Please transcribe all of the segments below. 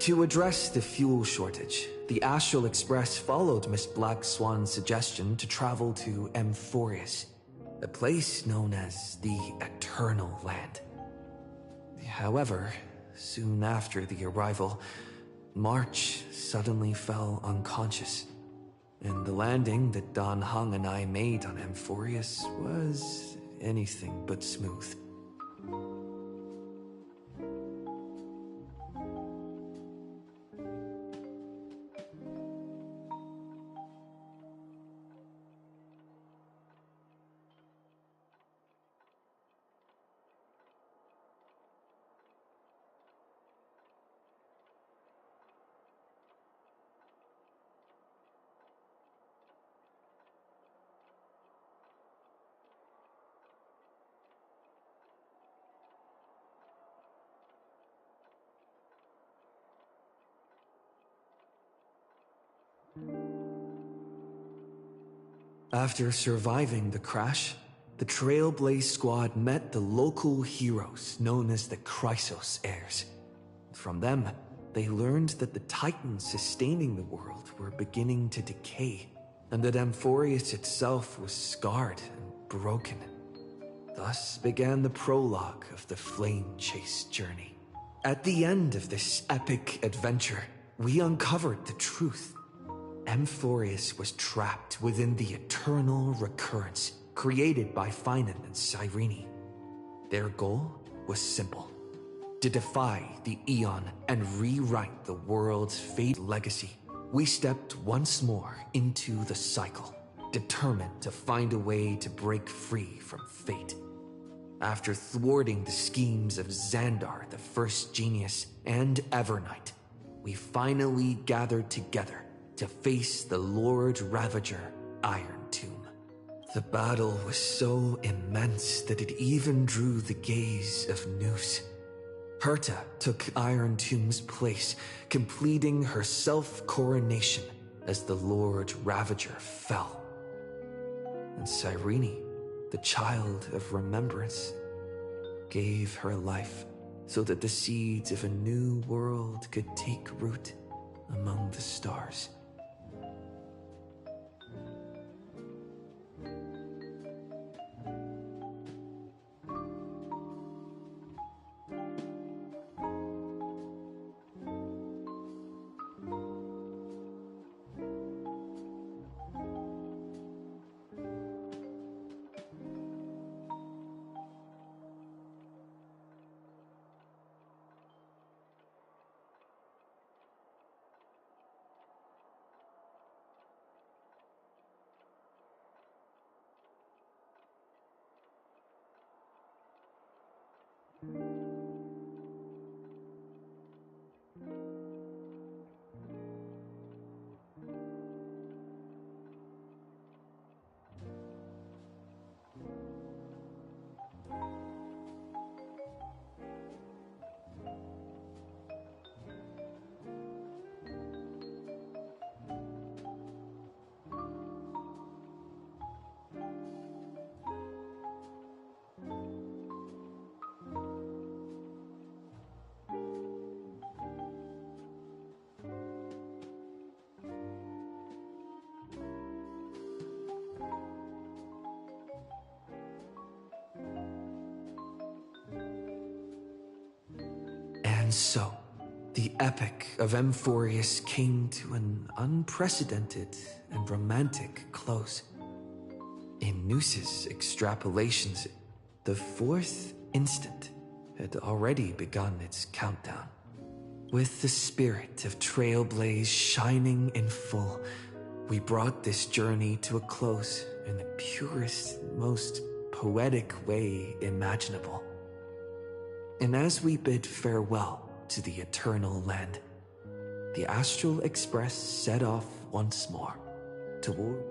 To address the fuel shortage, the Astral Express followed Miss Black Swan's suggestion to travel to Amphorius, a place known as the Eternal Land. However, soon after the arrival, March suddenly fell unconscious, and the landing that Don Hung and I made on Amphorius was anything but smooth. After surviving the crash, the Trailblaze squad met the local heroes known as the Chrysos heirs. From them, they learned that the titans sustaining the world were beginning to decay, and that Amphorius itself was scarred and broken. Thus began the prologue of the Flame Chase journey. At the end of this epic adventure, we uncovered the truth. Amphorius was trapped within the eternal recurrence created by Finan and Cyrene. Their goal was simple: to defy the Aeon and rewrite the world's fate legacy. We stepped once more into the cycle, determined to find a way to break free from fate. After thwarting the schemes of Xandar, the First Genius, and Evernight, we finally gathered together to face the Lord Ravager, Iron Tomb. The battle was so immense that it even drew the gaze of Noose. Herta took Iron Tomb's place, completing her self-coronation as the Lord Ravager fell. And Cyrene, the child of remembrance, gave her life so that the seeds of a new world could take root among the stars. And so, the epic of Amphorius came to an unprecedented and romantic close. In Noose's extrapolations, the fourth instant had already begun its countdown. With the spirit of Trailblaze shining in full, we brought this journey to a close in the purest, most poetic way imaginable. And as we bid farewell to the Eternal Land, the Astral Express set off once more toward...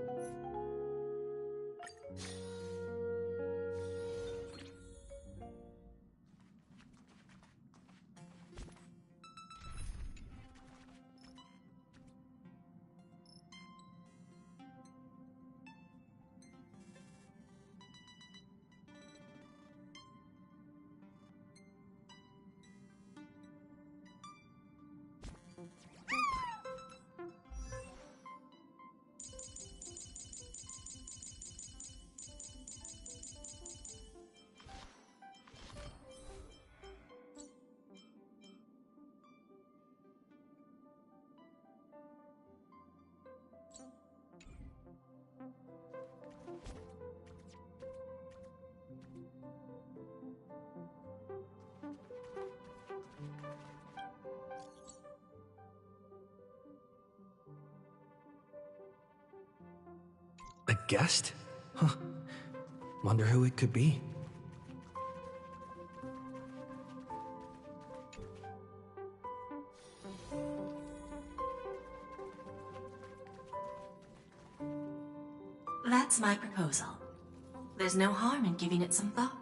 guest? Huh. Wonder who it could be. That's my proposal. There's no harm in giving it some thought.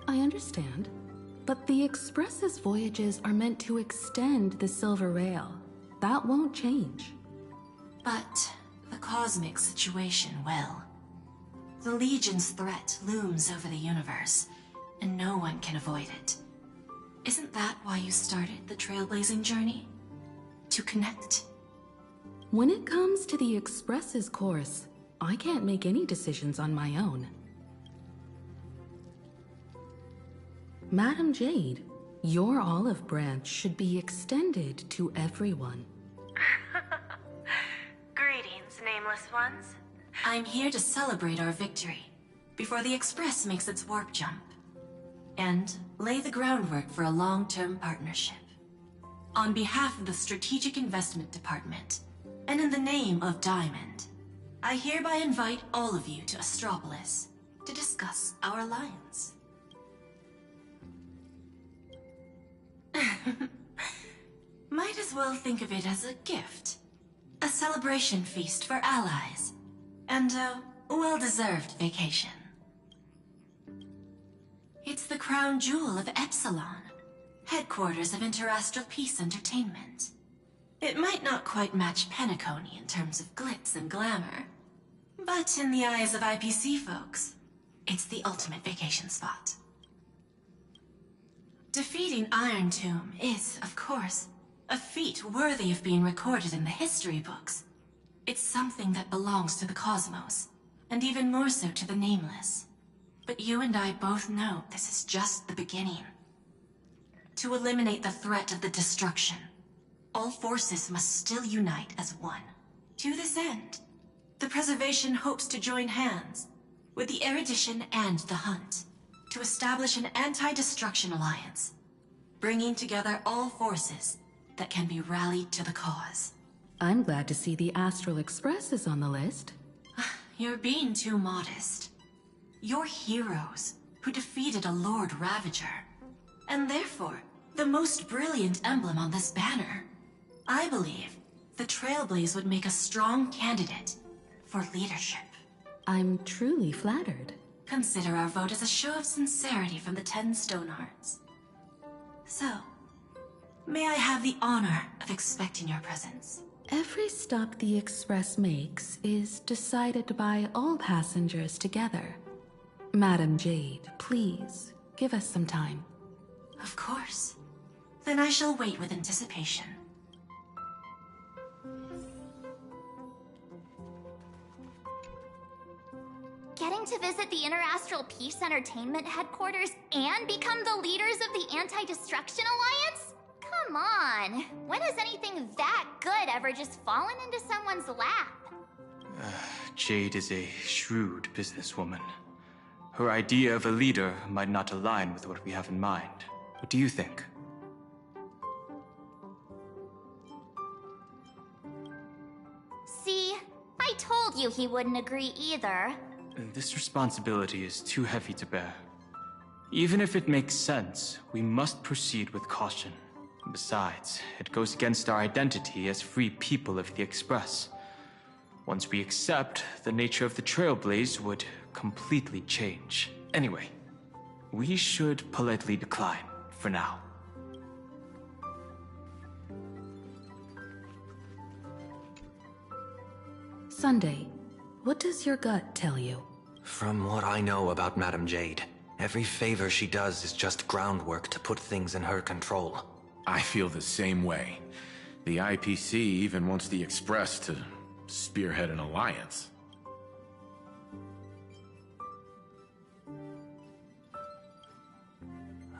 I understand, but the Express's voyages are meant to extend the Silver Rail. That won't change. But the cosmic situation will. The Legion's threat looms over the universe, and no one can avoid it. Isn't that why you started the trailblazing journey? To connect? When it comes to the Express's course, I can't make any decisions on my own. Madam Jade, your olive branch should be extended to everyone. Greetings, nameless ones. I'm here to celebrate our victory before the Express makes its warp jump, and lay the groundwork for a long-term partnership. On behalf of the Strategic Investment Department, and in the name of Diamond, I hereby invite all of you to Astropolis to discuss our alliance. Might as well think of it as a gift. A celebration feast for allies. And a well-deserved vacation. It's the crown jewel of Epsilon, headquarters of Interastral Peace Entertainment. It might not quite match Penacony in terms of glitz and glamour, but in the eyes of IPC folks, it's the ultimate vacation spot. Defeating Iron Tomb is, of course, a feat worthy of being recorded in the history books. It's something that belongs to the cosmos, and even more so to the Nameless. But you and I both know this is just the beginning. To eliminate the threat of the destruction, all forces must still unite as one. To this end, the Preservation hopes to join hands with the Erudition and the Hunt to establish an anti-destruction alliance, bringing together all forces that can be rallied to the cause. I'm glad to see the Astral Express is on the list. You're being too modest. You're heroes who defeated a Lord Ravager, and therefore the most brilliant emblem on this banner. I believe the Trailblaze would make a strong candidate for leadership. I'm truly flattered. Consider our vote as a show of sincerity from the 10 Stonehearts. So, may I have the honor of expecting your presence? Every stop the Express makes is decided by all passengers together. Madam Jade, please, give us some time. Of course. Then I shall wait with anticipation. Getting to visit the Interastral Peace Entertainment headquarters and become the leaders of the Anti-Destruction Alliance? Come on! When has anything that good ever just fallen into someone's lap? Jade is a shrewd businesswoman. Her idea of a leader might not align with what we have in mind. What do you think? See, I told you he wouldn't agree either. This responsibility is too heavy to bear. Even if it makes sense, we must proceed with caution. Besides, it goes against our identity as free people of the Express. Once we accept, the nature of the Trailblaze would completely change. Anyway, we should politely decline for now. Sunday, what does your gut tell you? From what I know about Madam Jade, Every favor she does is just groundwork to put things in her control. I feel the same way. The IPC even wants the Express to spearhead an alliance.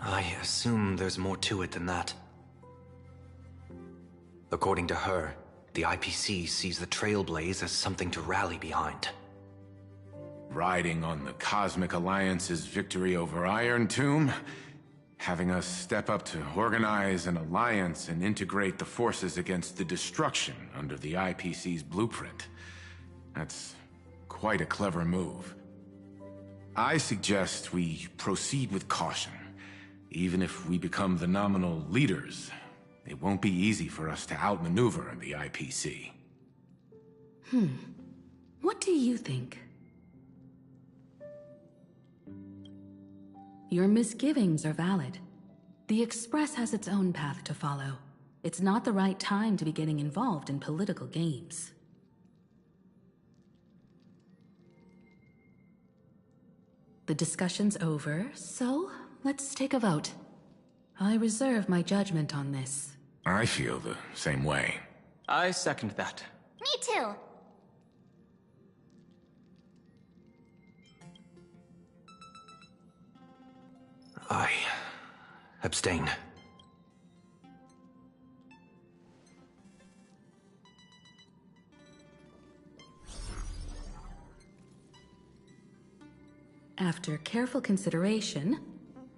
I assume there's more to it than that. According to her, the IPC sees the Trailblaze as something to rally behind. Riding on the Cosmic Alliance's victory over Iron Tomb, having us step up to organize an alliance and integrate the forces against the destruction under the IPC's blueprint. That's quite a clever move. I suggest we proceed with caution. Even if we become the nominal leaders, it won't be easy for us to outmaneuver the IPC. What do you think? Your misgivings are valid. The Express has its own path to follow. It's not the right time to be getting involved in political games. The discussion's over, so let's take a vote. I reserve my judgment on this. I feel the same way. I second that. Me too. I abstain. After careful consideration,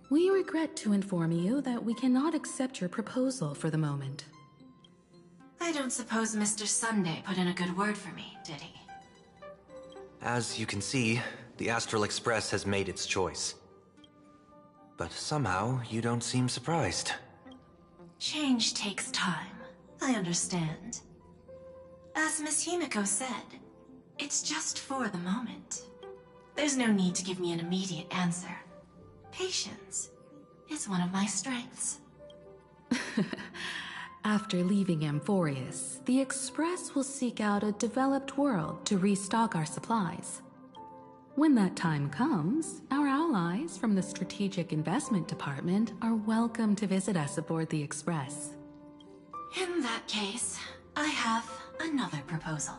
we regret to inform you that we cannot accept your proposal for the moment. I don't suppose Mr. Sunday put in a good word for me, did he? As you can see, the Astral Express has made its choice. But somehow, you don't seem surprised. Change takes time. I understand. As Miss Himiko said, it's just for the moment. There's no need to give me an immediate answer. Patience is one of my strengths. After leaving Amphorius, the Express will seek out a developed world to restock our supplies. When that time comes, our allies from the Strategic Investment Department are welcome to visit us aboard the Express. In that case, I have another proposal.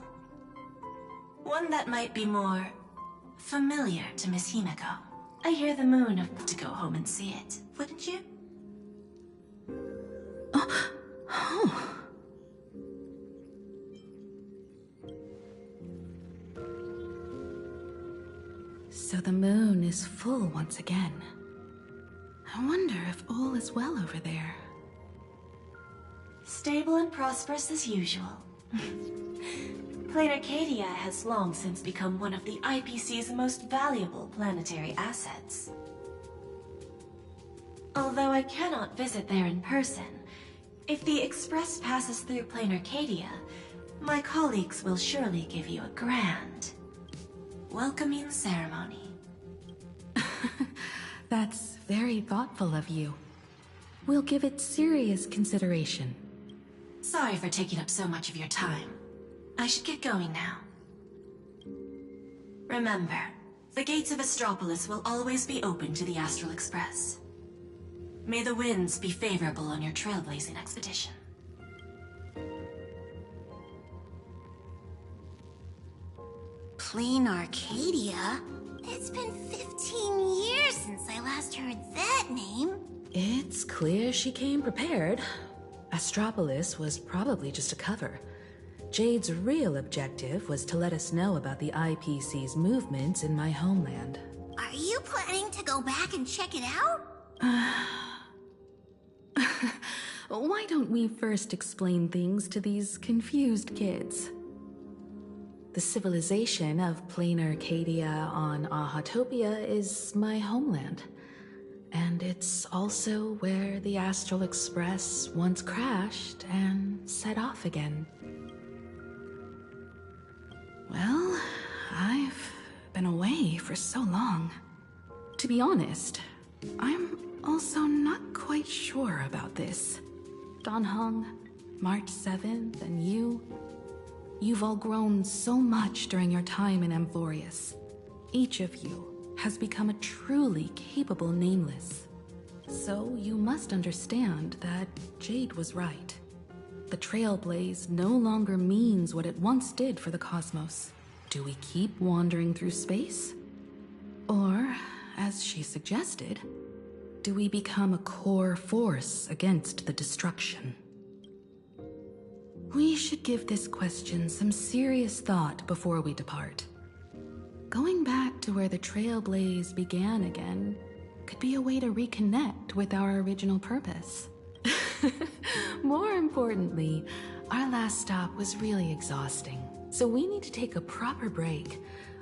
One that might be more familiar to Miss Himiko. I hear the moon of to go home and see it, wouldn't you? So the moon is full once again. I wonder if all is well over there. Stable and prosperous as usual. Honkcadia has long since become one of the IPC's most valuable planetary assets. Although I cannot visit there in person, if the Express passes through Honkcadia, my colleagues will surely give you a grand welcoming ceremony. That's very thoughtful of you. We'll give it serious consideration. Sorry for taking up so much of your time. I should get going now. Remember, the gates of Astropolis will always be open to the Astral Express. May the winds be favorable on your trailblazing expedition. Honkcadia? It's been 15 years since I last heard that name. It's clear she came prepared. Astropolis was probably just a cover. Jade's real objective was to let us know about the IPC's movements in my homeland. Are you planning to go back and check it out? Why don't we first explain things to these confused kids? The civilization of Honkcadia on Ahatopia is my homeland. And it's also where the Astral Express once crashed and set off again. Well, I've been away for so long. To be honest, I'm also not quite sure about this. Dan Heng, March 7th, and you've all grown so much during your time in Amphorius. Each of you, has become a truly capable Nameless. So you must understand that Jade was right. The Trailblaze no longer means what it once did for the cosmos. Do we keep wandering through space? Or, as she suggested, do we become a core force against the destruction? We should give this question some serious thought before we depart. Going back to where the Trailblaze began again could be a way to reconnect with our original purpose. More importantly, our last stop was really exhausting, so we need to take a proper break.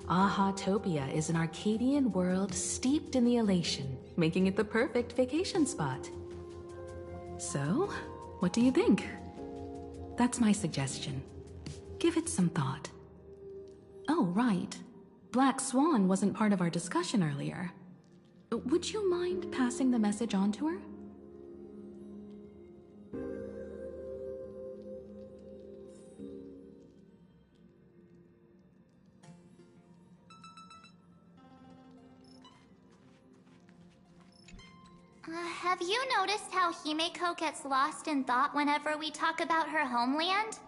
Ahatopia is an Arcadian world steeped in the elation, making it the perfect vacation spot. So, what do you think? That's my suggestion. Give it some thought. Oh, right. Black Swan wasn't part of our discussion earlier. Would you mind passing the message on to her? Have you noticed how Himeko gets lost in thought whenever we talk about her homeland?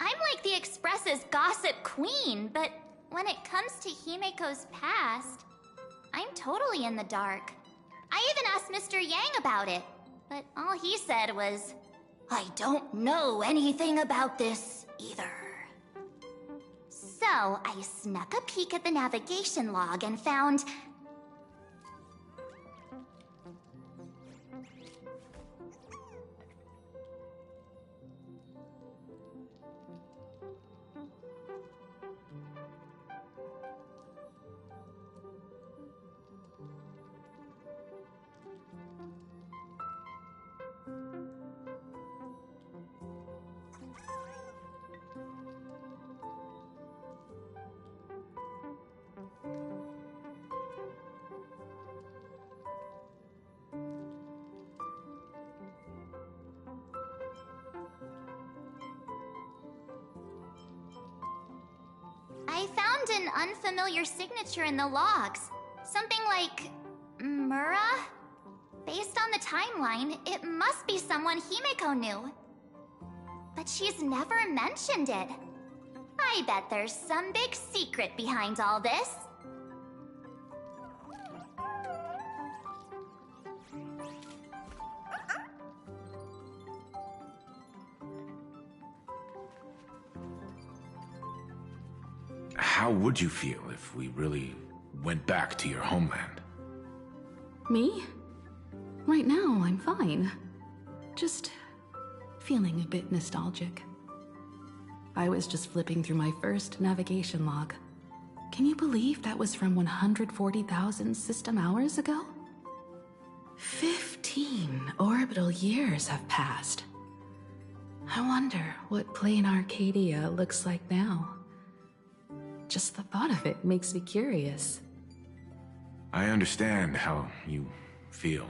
I'm like the Express's gossip queen, but when it comes to Himeko's past, I'm totally in the dark. I even asked Mr. Yang about it, but all he said was, "I don't know anything about this either." So I snuck a peek at the navigation log and found... I found an unfamiliar signature in the logs. Something like... Mura? Based on the timeline, it must be someone Himeko knew. But she's never mentioned it. I bet there's some big secret behind all this. How would you feel if we really went back to your homeland? Me? Right now, I'm fine. Just feeling a bit nostalgic. I was just flipping through my first navigation log. Can you believe that was from 140,000 system hours ago? 15 orbital years have passed. I wonder what plain Arcadia looks like now. Just the thought of it makes me curious. I understand how you feel.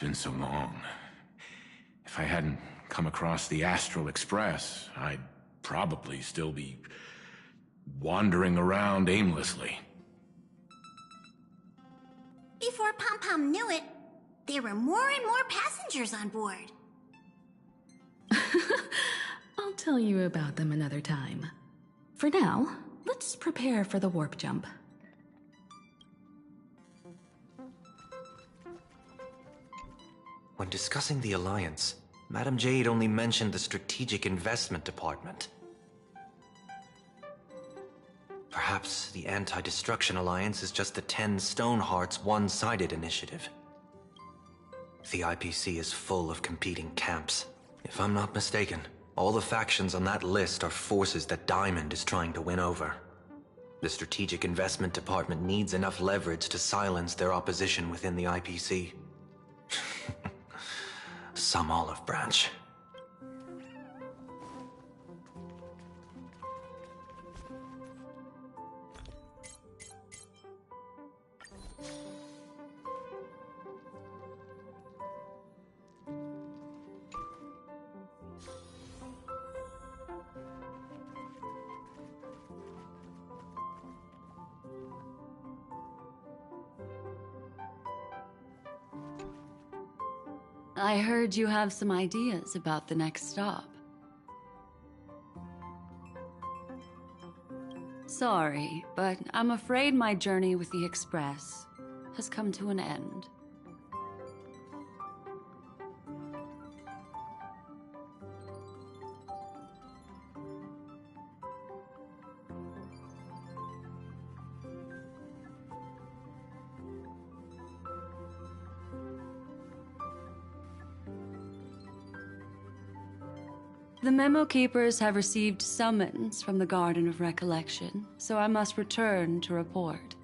been so long. If I hadn't come across the Astral Express, I'd probably still be wandering around aimlessly. Before Pom Pom knew it, there were more and more passengers on board. I'll tell you about them another time. For now, let's prepare for the warp jump. When discussing the Alliance, Madame Jade only mentioned the Strategic Investment Department. Perhaps the Anti-Destruction Alliance is just the 10 Stonehearts one-sided initiative. The IPC is full of competing camps. If I'm not mistaken, all the factions on that list are forces that Diamond is trying to win over. The Strategic Investment Department needs enough leverage to silence their opposition within the IPC. Some olive branch. I heard you have some ideas about the next stop. Sorry, but I'm afraid my journey with the Express has come to an end. The Memo Keepers have received summons from the Garden of Recollection, so I must return to report.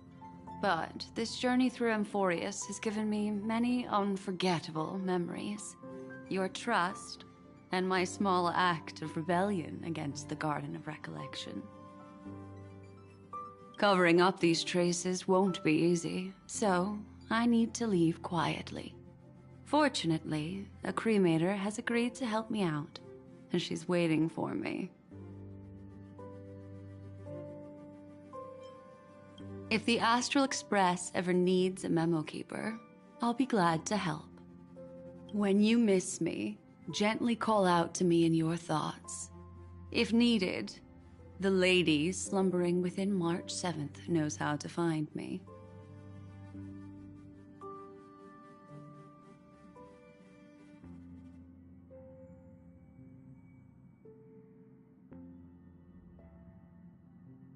But this journey through Amphorius has given me many unforgettable memories. Your trust, and my small act of rebellion against the Garden of Recollection. Covering up these traces won't be easy, so I need to leave quietly. Fortunately, a cremator has agreed to help me out, and she's waiting for me. If the Astral Express ever needs a memo keeper, I'll be glad to help. When you miss me, gently call out to me in your thoughts. If needed, the lady slumbering within March 7th knows how to find me.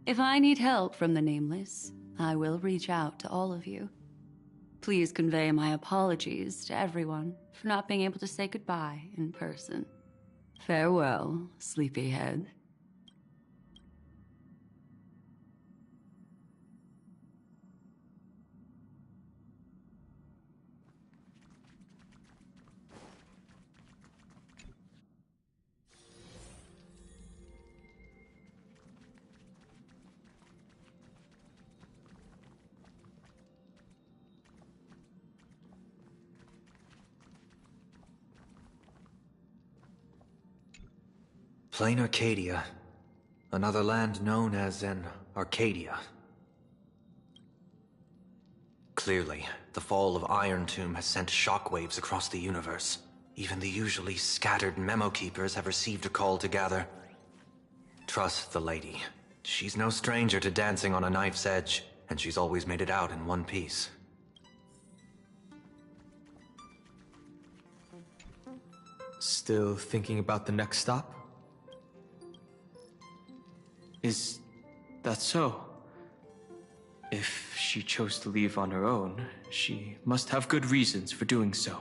If I need help from the Nameless, I will reach out to all of you. Please convey my apologies to everyone for not being able to say goodbye in person. Farewell, sleepyhead. Plain Arcadia. Another land known as an Arcadia. Clearly, the fall of Iron Tomb has sent shockwaves across the universe. Even the usually scattered memo keepers have received a call to gather. Trust the lady. She's no stranger to dancing on a knife's edge, and she's always made it out in one piece. Still thinking about the next stop? Is that so? If she chose to leave on her own, she must have good reasons for doing so.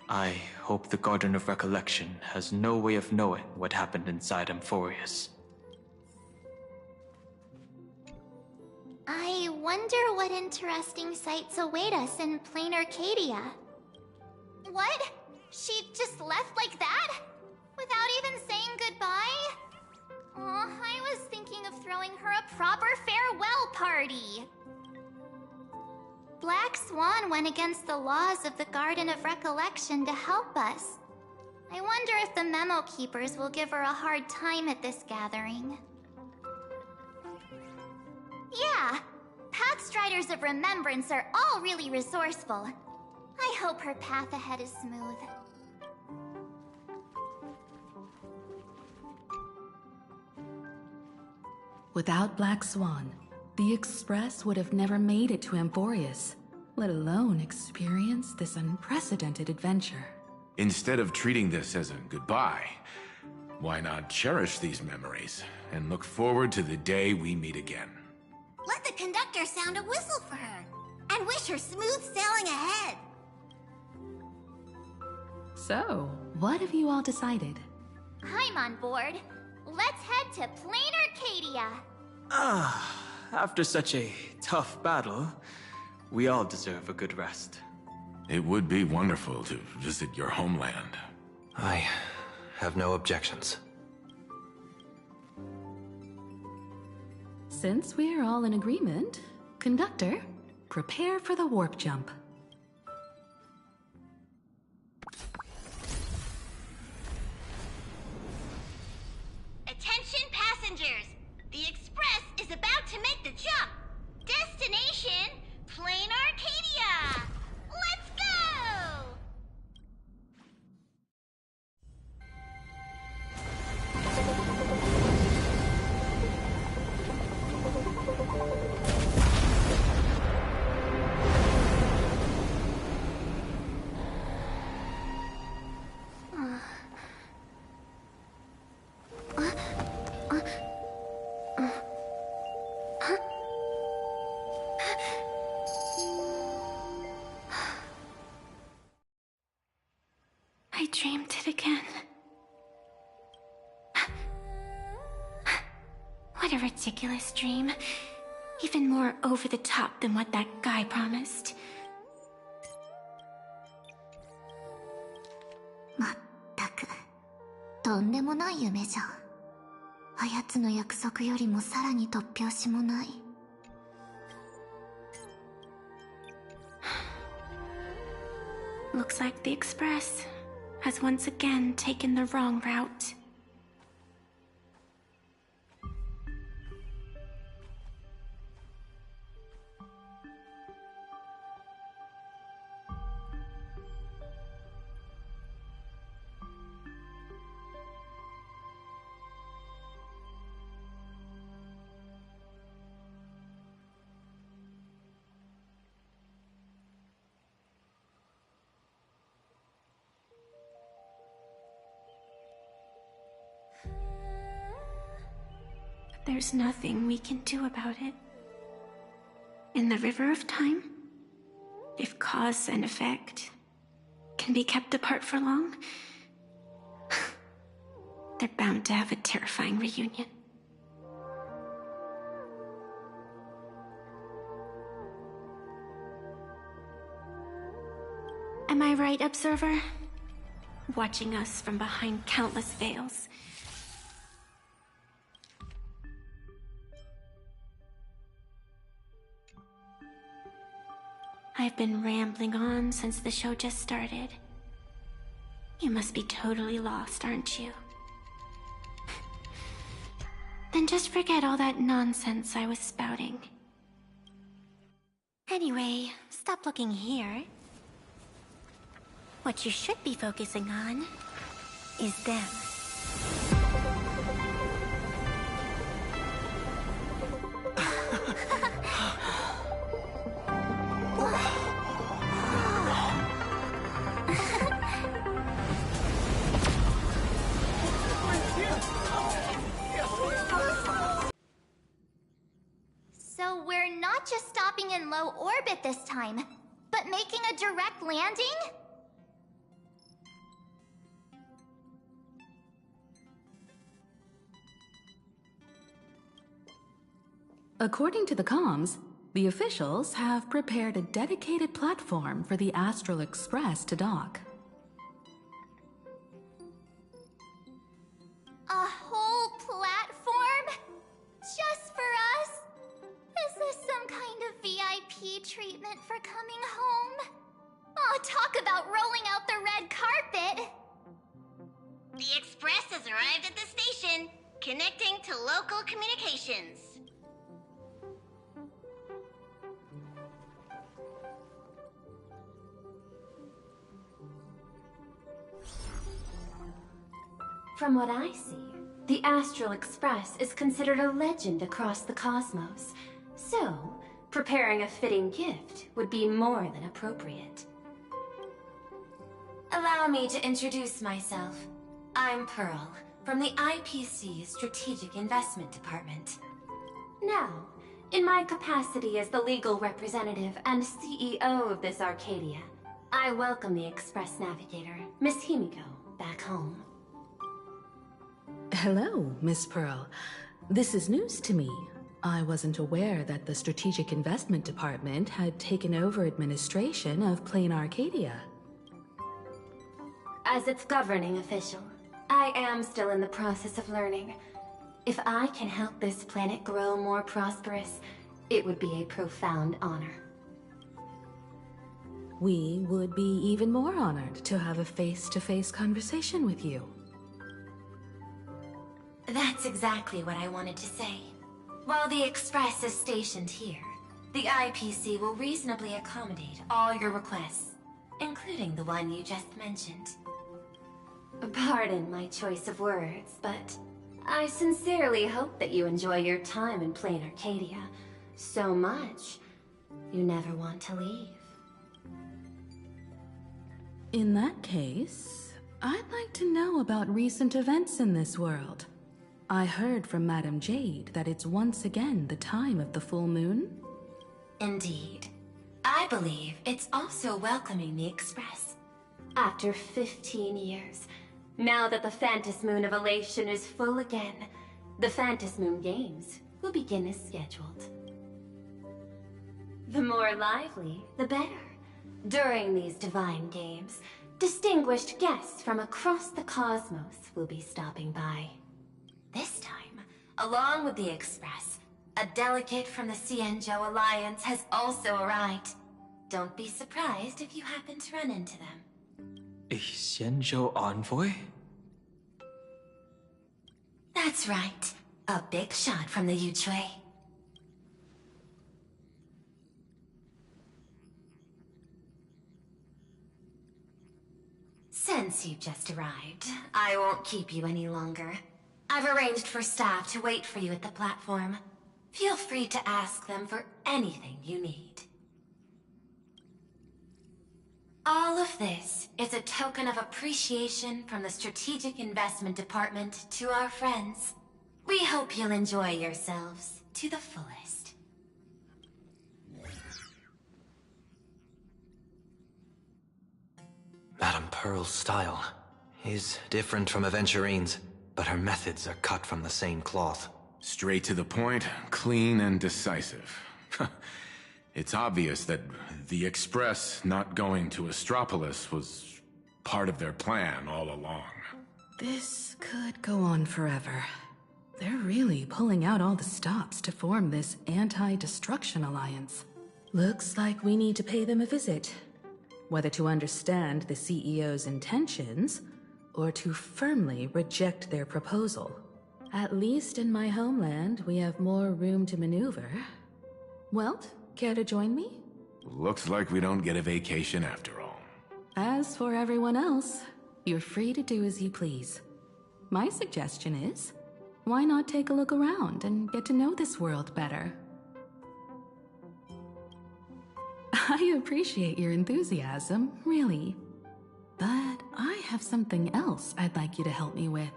I hope the Garden of Recollection has no way of knowing what happened inside Amphorius. I wonder what interesting sights await us in plain Arcadia. What? She just left like that? Without even saying goodbye? Aw, I was thinking of throwing her a proper farewell party. Black Swan went against the laws of the Garden of Recollection to help us. I wonder if the Memo Keepers will give her a hard time at this gathering. Yeah, Pathstriders of Remembrance are all really resourceful. I hope her path ahead is smooth. Without Black Swan, the Express would have never made it to Amphorius, let alone experience this unprecedented adventure. Instead of treating this as a goodbye, why not cherish these memories and look forward to the day we meet again? Let the conductor sound a whistle for her, and wish her smooth sailing ahead. So, what have you all decided? I'm on board. Let's head to Plain Arcadia. After such a tough battle, we all deserve a good rest. It would be wonderful to visit your homeland. I have no objections. Since we're all in agreement, Conductor, prepare for the warp jump. Attention passengers! The Express is about to make the jump! Destination, Plain Arcadia! Let's go! I dreamed it again. What a ridiculous dream. Even more over the top than what that guy promised. まったく、とんでもない夢じゃん。あやつの約束よりもさらに突拍子もない。Looks like the Express has once again taken the wrong route. There's nothing we can do about it. In the River of Time, if cause and effect can be kept apart for long, they're bound to have a terrifying reunion. Am I right, Observer? Watching us from behind countless veils. I've been rambling on since the show just started. You must be totally lost, aren't you? Then just forget all that nonsense I was spouting. Anyway, stop looking here. What you should be focusing on is them. So we're not just stopping in low orbit this time, but making a direct landing? According to the comms, the officials have prepared a dedicated platform for the Astral Express to dock. A whole platform? Just for us? Is this some kind of VIP treatment for coming home. Oh, talk about rolling out the red carpet! The Express has arrived at the station, connecting to local communications. From what I see, the Astral Express is considered a legend across the cosmos. So, preparing a fitting gift would be more than appropriate. Allow me to introduce myself. I'm Pearl, from the IPC Strategic Investment Department. Now, in my capacity as the legal representative and CEO of this Honkcadia, I welcome the Express Navigator, Miss Himiko, back home. Hello, Miss Pearl. This is news to me. I wasn't aware that the Strategic Investment Department had taken over administration of Plain Honkcadia. As its governing official, I am still in the process of learning. If I can help this planet grow more prosperous, it would be a profound honor. We would be even more honored to have a face-to-face conversation with you. That's exactly what I wanted to say. While the Express is stationed here, the IPC will reasonably accommodate all your requests, including the one you just mentioned. Pardon my choice of words, but I sincerely hope that you enjoy your time in Plain Honkcadia so much you never want to leave. In that case, I'd like to know about recent events in this world. I heard from Madame Jade that it's once again the time of the full moon. Indeed. I believe it's also welcoming the Express. After 15 years, now that the Phantom Moon of Elation is full again, the Phantom Moon Games will begin as scheduled. The more lively, the better. During these divine games, distinguished guests from across the cosmos will be stopping by. This time, along with the Express, a delegate from the Xianzhou Alliance has also arrived. Don't be surprised if you happen to run into them. A Xianzhou envoy? That's right. A big shot from the Yuchui. Since you just arrived, I won't keep you any longer. I've arranged for staff to wait for you at the platform. Feel free to ask them for anything you need. All of this is a token of appreciation from the Strategic Investment Department to our friends. We hope you'll enjoy yourselves to the fullest. Madame Pearl's style is different from Aventurine's, but her methods are cut from the same cloth. Straight to the point, clean and decisive. It's obvious that the Express not going to Astropolis was part of their plan all along. This could go on forever. They're really pulling out all the stops to form this anti-destruction alliance. Looks like we need to pay them a visit. Whether to understand the CEO's intentions, or to firmly reject their proposal. At least in my homeland, we have more room to maneuver. Welt, care to join me? Looks like we don't get a vacation after all. As for everyone else, you're free to do as you please. My suggestion is, why not take a look around and get to know this world better? I appreciate your enthusiasm, really. But I have something else I'd like you to help me with.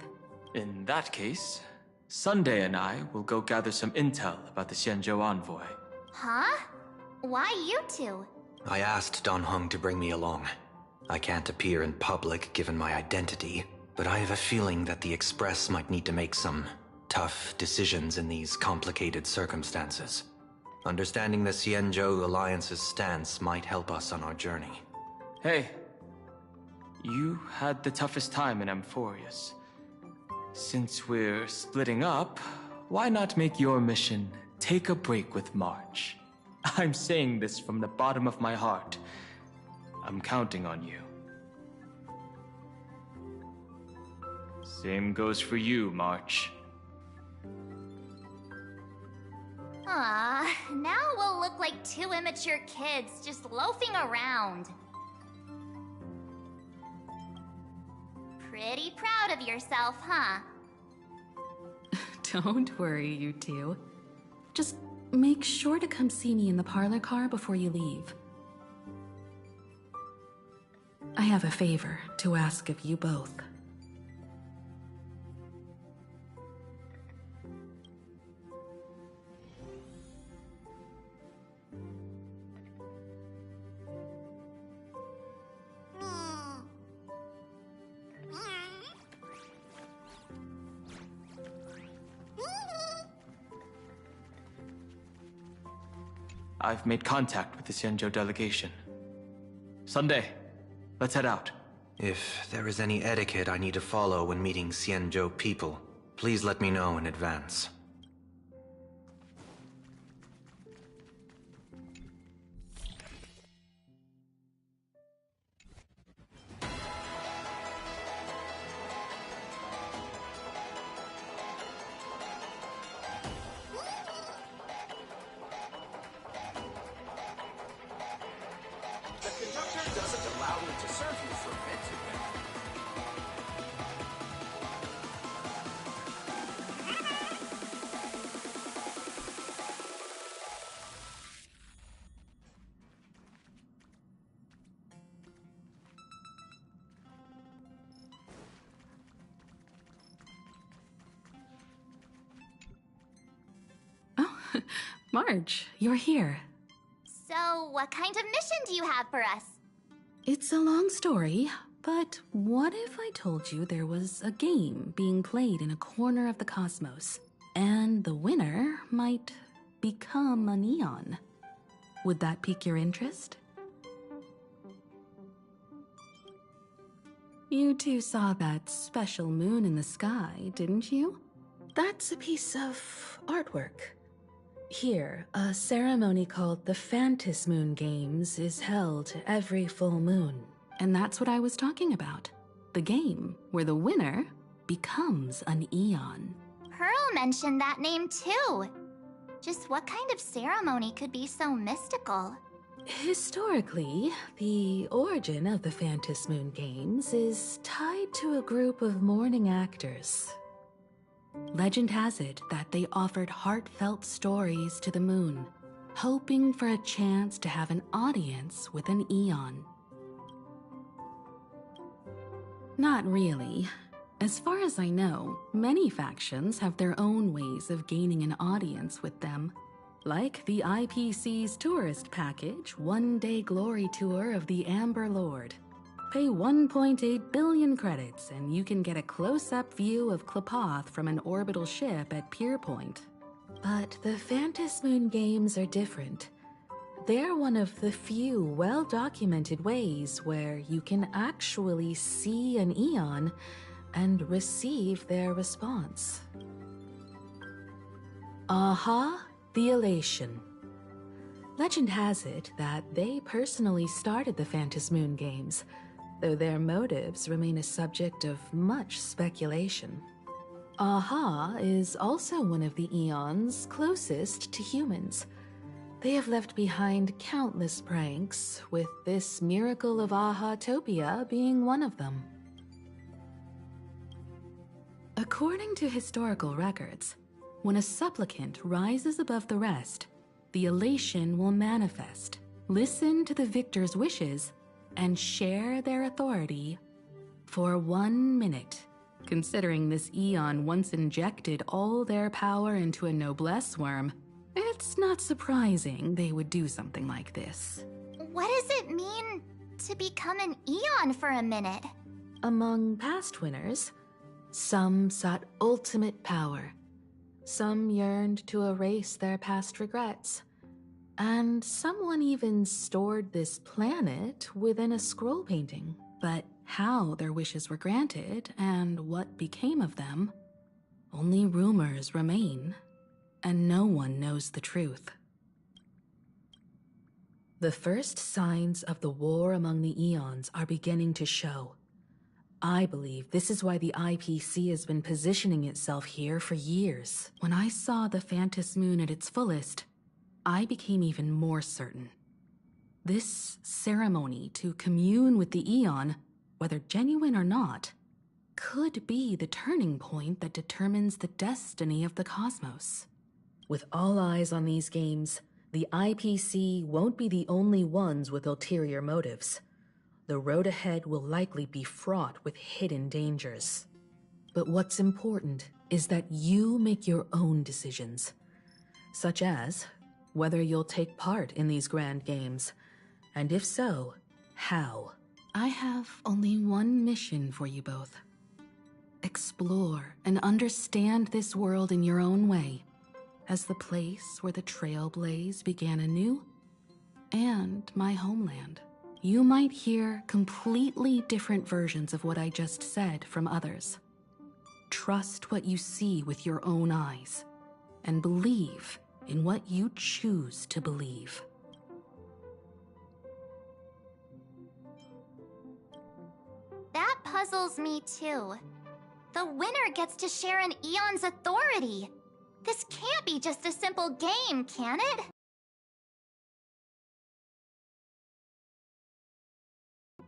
In that case, Sunday and I will go gather some intel about the Xianzhou envoy. Huh? Why you two? I asked Don Hung to bring me along. I can't appear in public given my identity, but I have a feeling that the Express might need to make some tough decisions in these complicated circumstances. Understanding the Xianzhou Alliance's stance might help us on our journey. Hey, you had the toughest time in Amphorius. Since we're splitting up, why not make your mission take a break with March? I'm saying this from the bottom of my heart. I'm counting on you. Same goes for you, March. Now we'll look like two immature kids just loafing around. Pretty proud of yourself, huh? Don't worry, you two. Just make sure to come see me in the parlor car before you leave. I have a favor to ask of you both. I've made contact with the Xianzhou delegation. Sunday, let's head out. If there is any etiquette I need to follow when meeting Xianzhou people, please let me know in advance. The conductor doesn't allow me to serve you for a bit. Oh, Marge, you're here. So, what kind of mission do you have for us? It's a long story, but what if I told you there was a game being played in a corner of the cosmos, and the winner might become a neon? Would that pique your interest? You two saw that special moon in the sky, didn't you? That's a piece of artwork. Here, a ceremony called the Phantasm Moon Games is held every full moon. And that's what I was talking about. The game where the winner becomes an Eon. Pearl mentioned that name too. Just what kind of ceremony could be so mystical? Historically, the origin of the Phantasm Moon Games is tied to a group of mourning actors. Legend has it that they offered heartfelt stories to the moon, hoping for a chance to have an audience with an Eon. Not really. As far as I know, many factions have their own ways of gaining an audience with them. Like the IPC's tourist package, one-day glory tour of the Amber Lord. Pay 1.8 billion credits and you can get a close-up view of Klapoth from an orbital ship at Pier Point. But the Phantasm Moon Games are different. They're one of the few well-documented ways where you can actually see an Eon and receive their response. Aha, the Elation. Legend has it that they personally started the Phantasm Moon Games, though their motives remain a subject of much speculation. Aha is also one of the Eons closest to humans. They have left behind countless pranks, with this miracle of Ahatopia being one of them. According to historical records, when a supplicant rises above the rest, the elation will manifest, listen to the victor's wishes, and share their authority for 1 minute. Considering this Eon once injected all their power into a noblesse worm, it's not surprising they would do something like this. What does it mean to become an Eon for a minute? Among past winners, some sought ultimate power. Some yearned to erase their past regrets. And someone even stored this planet within a scroll painting. But how their wishes were granted and what became of them, only rumors remain, and no one knows the truth. The first signs of the war among the Eons are beginning to show. I believe this is why the IPC has been positioning itself here for years. When I saw the Phantom Moon at its fullest, I became even more certain. This ceremony to commune with the Eon, whether genuine or not, could be the turning point that determines the destiny of the cosmos. With all eyes on these games, the IPC won't be the only ones with ulterior motives. The road ahead will likely be fraught with hidden dangers. But what's important is that you make your own decisions, such as whether you'll take part in these grand games, and if so, how. I have only one mission for you both. Explore and understand this world in your own way, as the place where the Trailblaze began anew, and my homeland. You might hear completely different versions of what I just said from others. Trust what you see with your own eyes, and believe in what you choose to believe. That puzzles me too. The winner gets to share an Eon's authority. This can't be just a simple game, can it?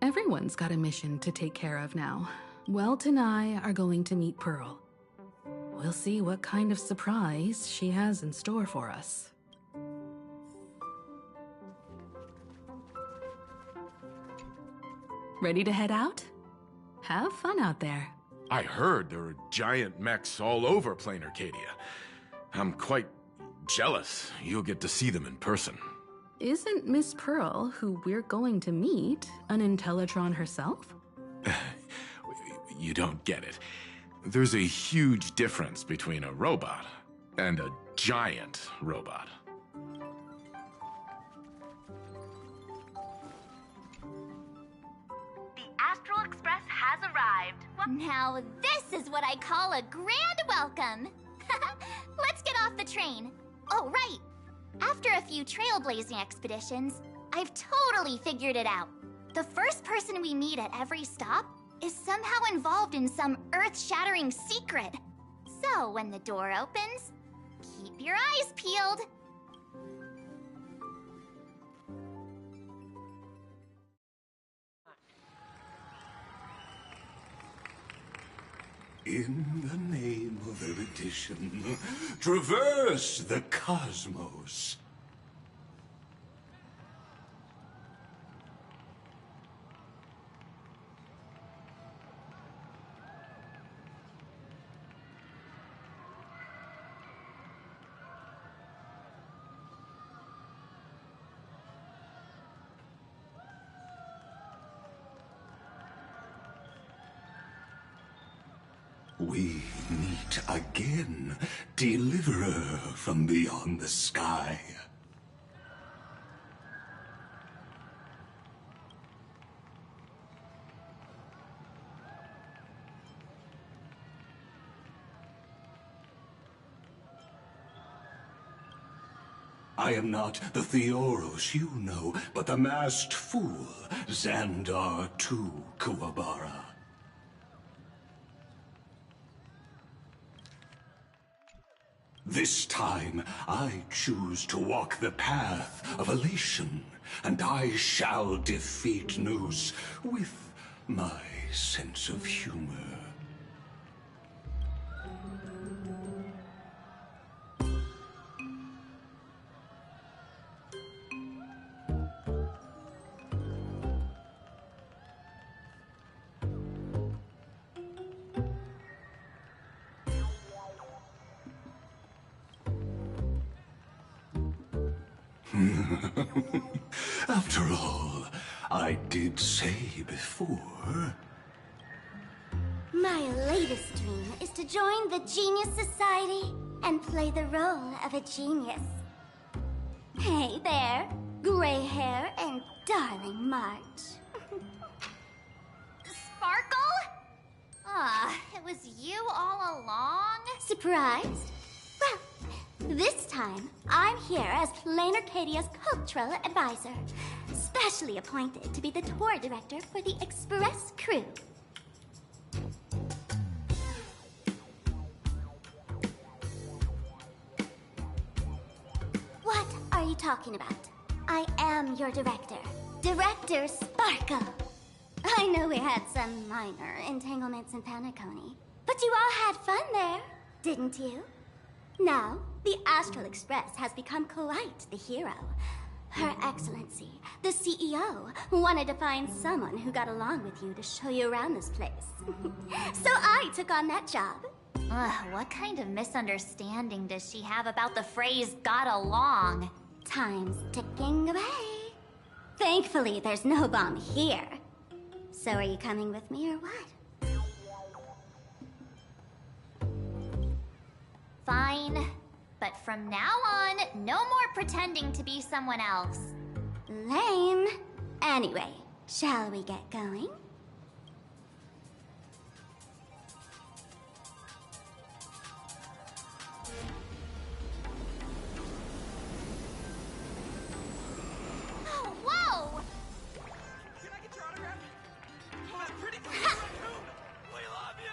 Everyone's got a mission to take care of now. Welt and I are going to meet Pearl. We'll see what kind of surprise she has in store for us. Ready to head out? Have fun out there. I heard there are giant mechs all over Plain Arcadia. I'm quite jealous you'll get to see them in person. Isn't Miss Pearl, who we're going to meet, an Intellitron herself? You don't get it. There's a huge difference between a robot and a giant robot. The Astral Express has arrived. Now this is what I call a grand welcome. Let's get off the train. Oh, right. After a few trailblazing expeditions, I've totally figured it out. The first person we meet at every stop is somehow involved in some earth-shattering secret. So when the door opens, keep your eyes peeled. In the name of erudition, traverse the cosmos. We meet again, deliverer from beyond the sky. I am not the Theoros you know, but the masked fool, Xandar II Kuwabara. This time, I choose to walk the path of elation, and I shall defeat Noose with my sense of humor. After all, I did say before... My latest dream is to join the Genius Society and play the role of a genius. Hey there, gray hair and darling March. Sparkle? Ah, it was you all along? Surprised? Well, This time, I'm here as Plain Arcadia's cultural advisor, specially appointed to be the tour director for the Express crew. What are you talking about? I am your director, Director Sparkle. I know we had some minor entanglements in Paniconi, but you all had fun there, didn't you? Now, the Astral Express has become quite the hero. Her Excellency, the CEO, wanted to find someone who got along with you to show you around this place. So I took on that job. Ugh, what kind of misunderstanding does she have about the phrase got along? Time's ticking away. Thankfully, there's no bomb here. So are you coming with me or what? Fine. But from now on, no more pretending to be someone else. Lame. Anyway, shall we get going? Oh, whoa! Can I get your autograph? Oh, that's pretty cool. Raccoon. We love you.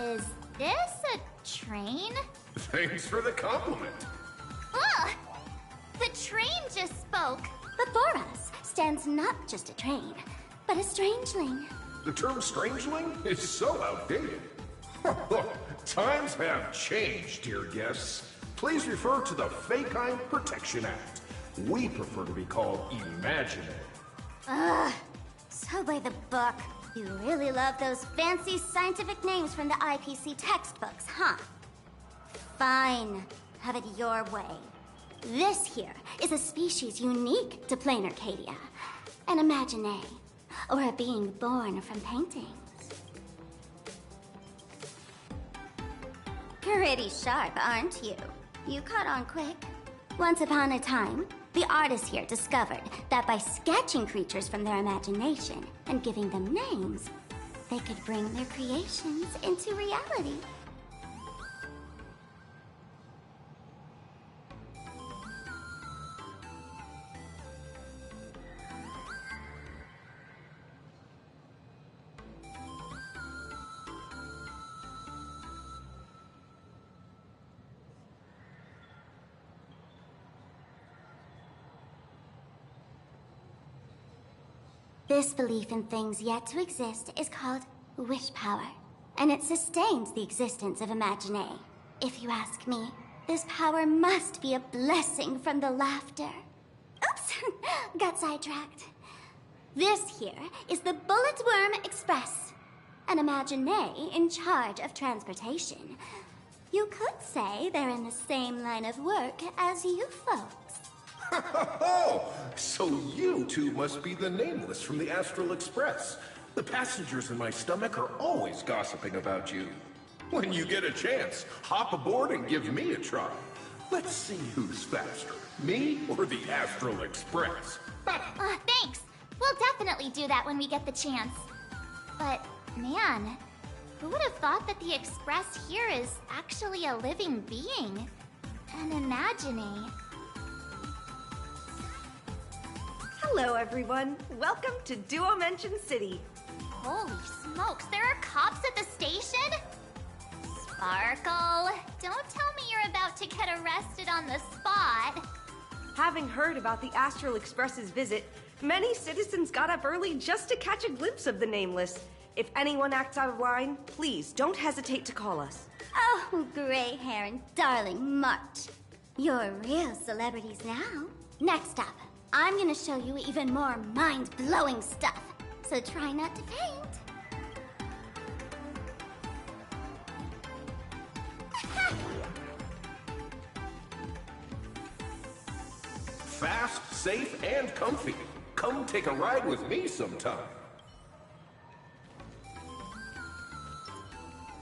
Is this a train? Thanks for the compliment. Ugh! The train just spoke. Before us stands not just a train, but a strangeling. The term strangeling is so outdated. Times have changed, dear guests. Please refer to the Fekine Protection Act. We prefer to be called imaginary. Ugh. So by the book. You really love those fancy scientific names from the IPC textbooks, huh? Fine. Have it your way. This here is a species unique to Plain Arcadia. An imagine, or a being born from paintings. Pretty sharp, aren't you? You caught on quick. Once upon a time, the artists here discovered that by sketching creatures from their imagination and giving them names, they could bring their creations into reality. This belief in things yet to exist is called wish power, and it sustains the existence of Imagine. If you ask me, this power must be a blessing from the laughter. Oops, got sidetracked. This here is the Bullet Worm Express, an Imagine in charge of transportation. You could say they're in the same line of work as you folks. So you two must be the Nameless from the Astral Express. The passengers in my stomach are always gossiping about you. When you get a chance, hop aboard and give me a try. Let's see who's faster, me or the Astral Express. Thanks. We'll definitely do that when we get the chance. But, man, who would have thought that the Express here is actually a living being? An Imagine. Hello, everyone. Welcome to Duomension City. Holy smokes, there are cops at the station? Sparkle, don't tell me you're about to get arrested on the spot. Having heard about the Astral Express's visit, many citizens got up early just to catch a glimpse of the Nameless. If anyone acts out of line, please don't hesitate to call us. Oh, gray hair and darling March. You're real celebrities now. Next up, I'm gonna show you even more mind-blowing stuff, so try not to faint. Fast, safe, and comfy. Come take a ride with me sometime.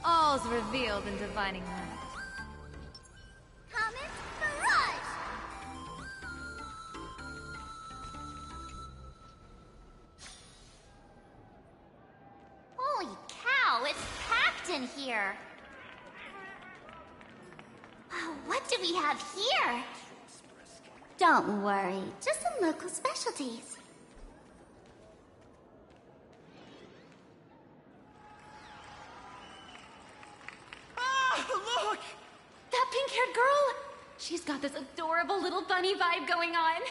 All's revealed in divining light. Comet Barrage! Holy cow, it's packed in here. here. What do we have here? Don't worry, just some local specialties. Look! That pink-haired girl! She's got this adorable little bunny vibe going on.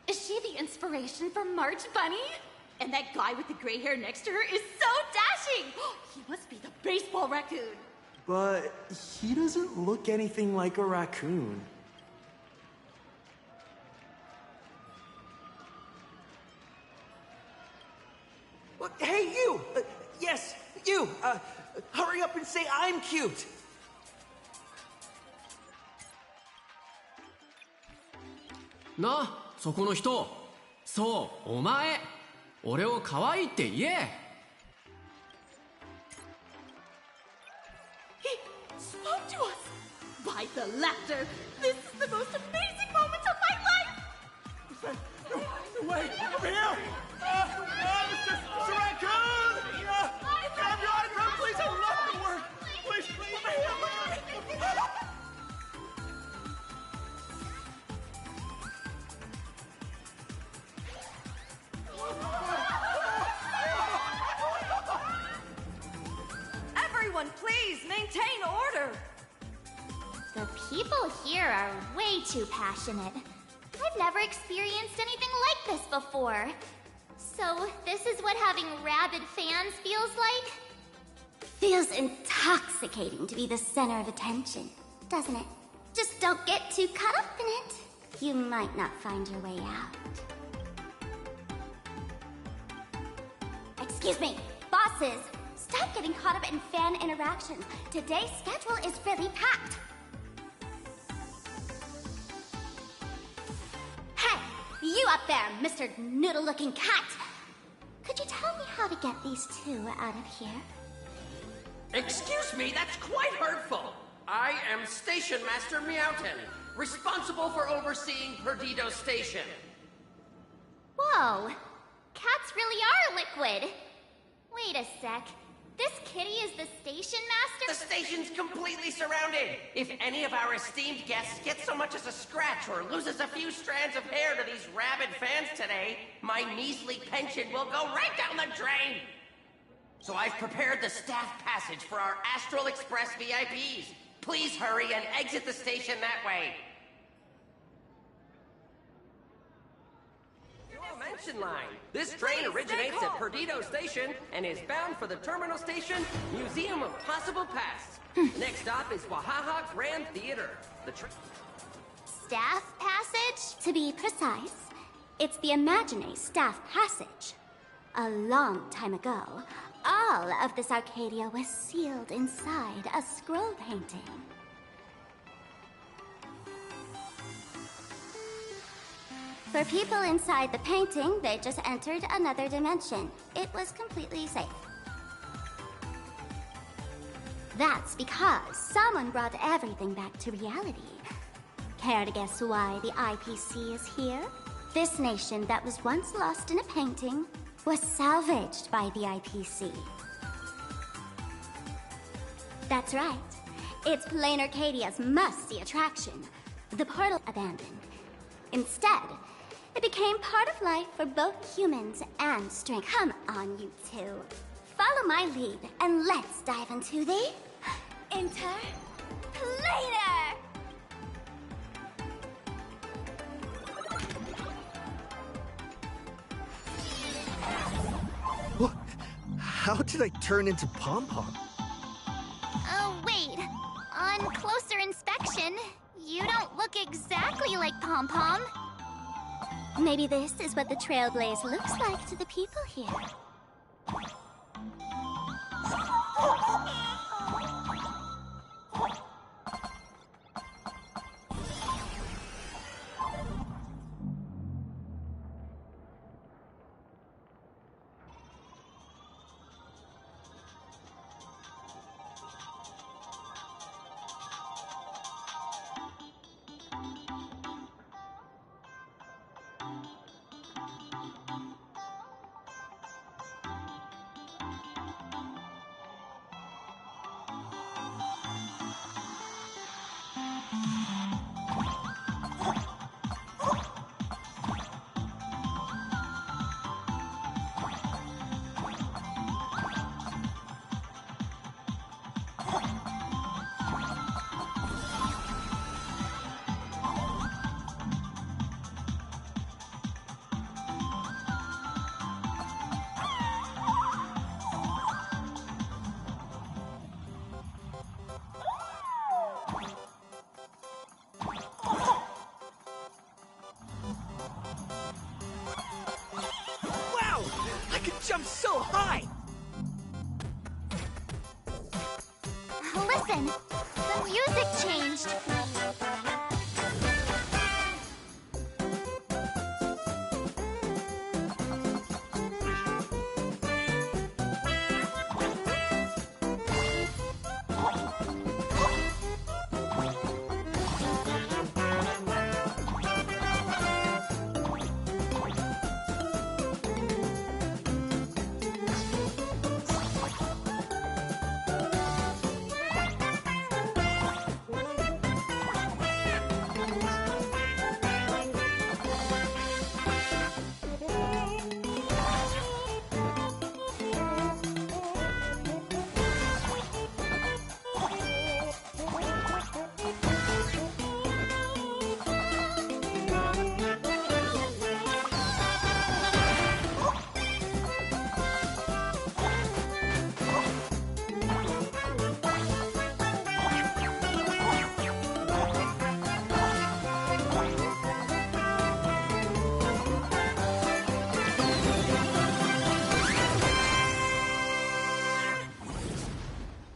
Is she the inspiration for March Bunny? And that guy with the gray hair next to her is so dashing! He must be the baseball raccoon. But he doesn't look anything like a raccoon. Well, hey, you! Yes, you! Hurry up and say I'm cute! Na, そこの人。そう、お前。俺を可愛いって言え。He spoke to us! By the laughter! This is the most amazing moment of my life! Wait, over here! Mr. Raccoon! Grab your item, please! I love the work! Please, over here! Everyone, please maintain order! The people here are way too passionate. I've never experienced anything like this before. So, this is what having rabid fans feels like? Feels intoxicating to be the center of attention, doesn't it? Just don't get too caught up in it. You might not find your way out. Excuse me, bosses! Stop getting caught up in fan interactions. Today's schedule is really packed. Hey, you up there, Mr. Noodle-looking cat! Could you tell me how to get these two out of here? Excuse me, that's quite hurtful. I am Station Master Meowton, responsible for overseeing Perdido Station. Whoa! Cats really are liquid! Wait a sec. This kitty is the station master? The station's completely surrounded. If any of our esteemed guests gets so much as a scratch or loses a few strands of hair to these rabid fans today, my measly pension will go right down the drain. So I've prepared the staff passage for our Astral Express VIPs. Please hurry and exit the station that way. Mention line. This train originates at Perdido Station and is bound for the terminal station, Museum of Possible Pasts. Next stop is Wahaha Grand Theater. Staff passage? To be precise, it's the Imagine Staff Passage. A long time ago, all of this Arcadia was sealed inside a scroll painting. For people inside the painting, they just entered another dimension. It was completely safe. That's because someone brought everything back to reality. Care to guess why the IPC is here? This nation that was once lost in a painting was salvaged by the IPC. That's right. It's Plain Arcadia's must-see attraction. The portal abandoned. Instead, it became part of life for both humans and strength. Come on, you two. Follow my lead, and let's dive into the... Interplanar! What? How did I turn into Pom-Pom? Oh, wait. On closer inspection, you don't look exactly like Pom-Pom. Maybe this is what the Trailblaze looks like to the people here. I'm so high! Listen, the music changed.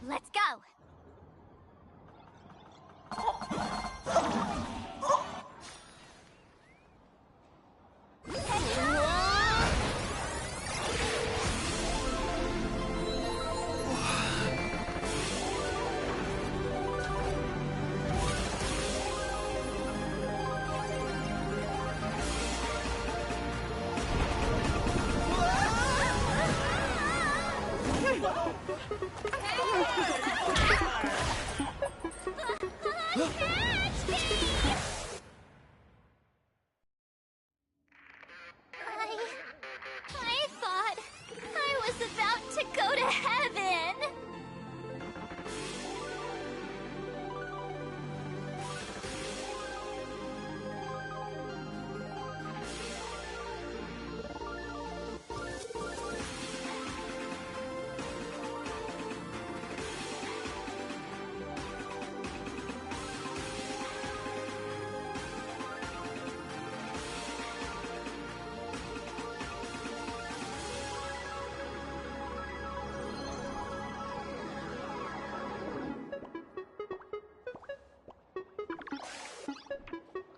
Let's go! I thought I was about to go to heaven.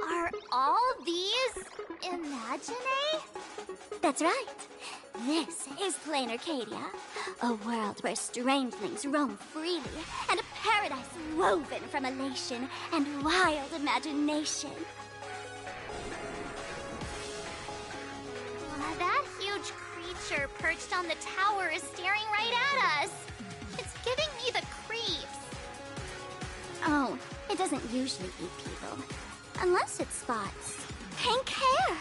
Are all these Imagine? That's right. This is Plain Arcadia, a world where strangelings roam freely, and a paradise woven from elation and wild imagination. That huge creature perched on the tower is staring right at us. It's giving me the creeps. Oh, it doesn't usually eat people. Unless it spots pink hair.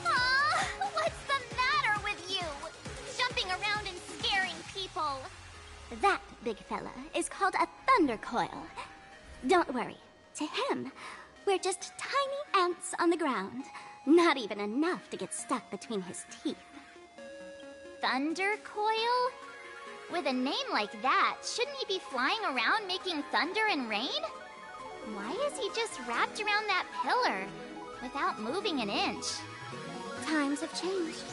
Aw, what's the matter with you? Jumping around and scaring people. That big fella is called a thunder coil. Don't worry. To him, we're just tiny ants on the ground. Not even enough to get stuck between his teeth. Thunder coil? With a name like that, shouldn't he be flying around making thunder and rain? Why is he just wrapped around that pillar without moving an inch? Times have changed.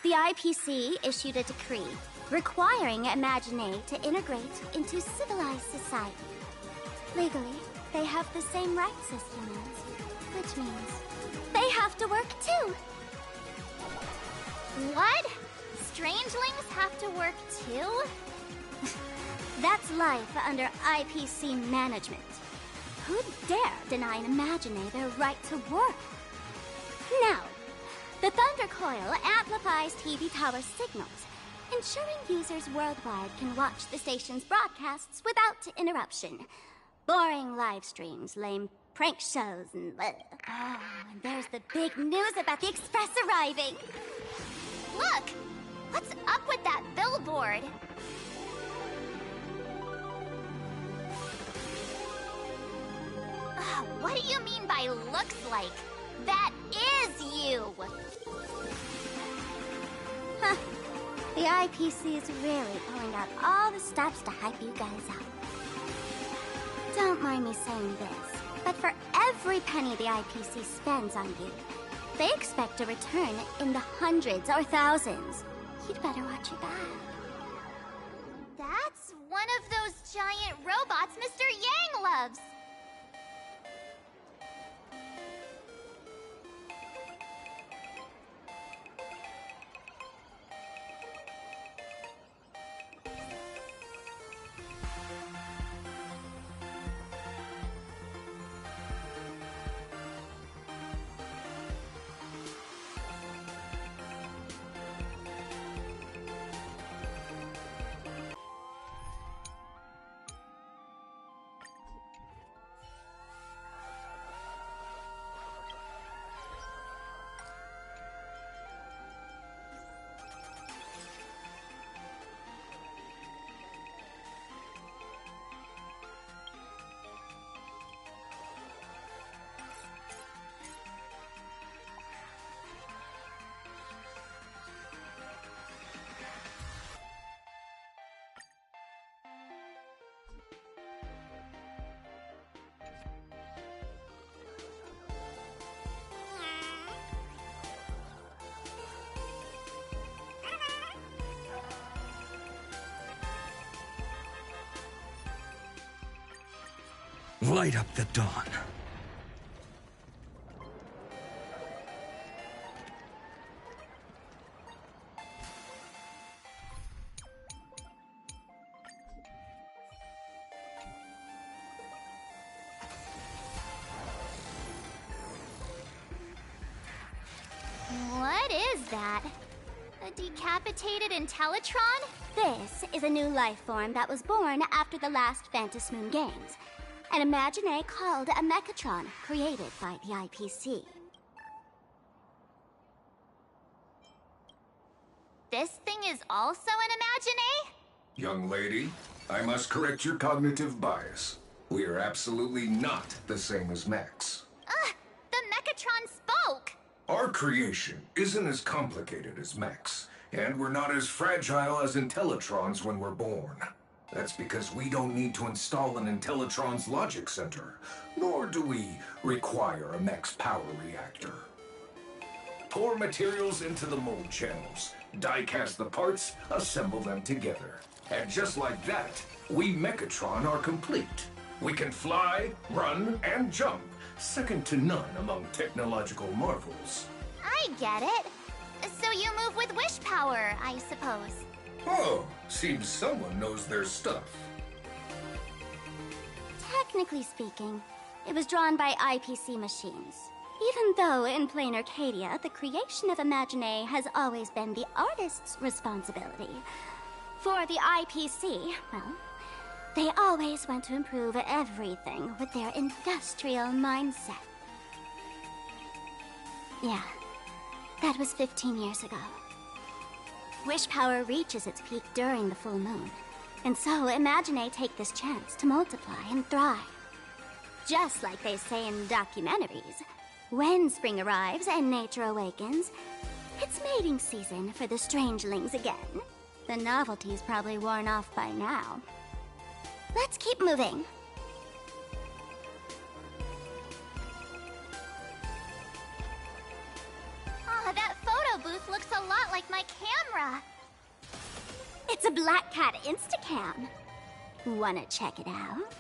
The IPC issued a decree requiring Imagine to integrate into civilized society. Legally, they have the same rights as humans, which means they have to work too. What? Strangelings have to work too? That's life under IPC management. Who'd dare deny an Imagine their right to work? Now, the Thunder Coil amplifies TV tower signals, ensuring users worldwide can watch the station's broadcasts without interruption. Boring live streams, lame prank shows, and... Oh, and there's the big news about the Express arriving! Look! What's up with that billboard? What do you mean by looks like? That is you! Huh. The IPC is really pulling out all the stops to hype you guys up. Don't mind me saying this, but for every penny the IPC spends on you, They expect a return in the hundreds or thousands. You'd better watch your back. That's one of those giant robots Mr. Yang loves. Light up the dawn. What is that? A decapitated Intellitron? This is a new life form that was born after the last Phantom Moon Games. An Imagine called a Mechatron, created by the IPC. This thing is also an Imagine? Young lady, I must correct your cognitive bias. We are absolutely not the same as mechs. The Mechatron spoke! Our creation isn't as complicated as mechs, and we're not as fragile as Intellitrons when we're born. That's because we don't need to install an Intellitron's logic center, nor do we require a mech's power reactor. Pour materials into the mold channels, die-cast the parts, assemble them together. And just like that, we Mechatron are complete. We can fly, run, and jump, second to none among technological marvels. I get it. So you move with wish power, I suppose. Oh, seems someone knows their stuff. Technically speaking, it was drawn by IPC machines. Even though in plain Arcadia, the creation of Imagine has always been the artist's responsibility. For the IPC, well, they always want to improve everything with their industrial mindset. Yeah, that was 15 years ago. Wish power reaches its peak during the full moon, and so Imagine take this chance to multiply and thrive. Just like they say in documentaries, when spring arrives and nature awakens, it's mating season for the strangelings again. The novelty's probably worn off by now. Let's keep moving. Oh, that photo booth looks a lot like my camera. It's a Black Cat Instacam. Wanna check it out?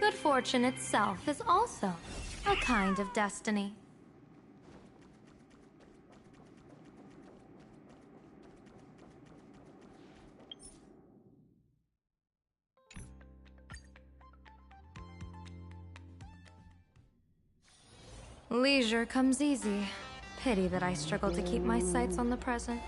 Good fortune itself is also a kind of destiny. Leisure comes easy. Pity that I struggle to keep my sights on the present.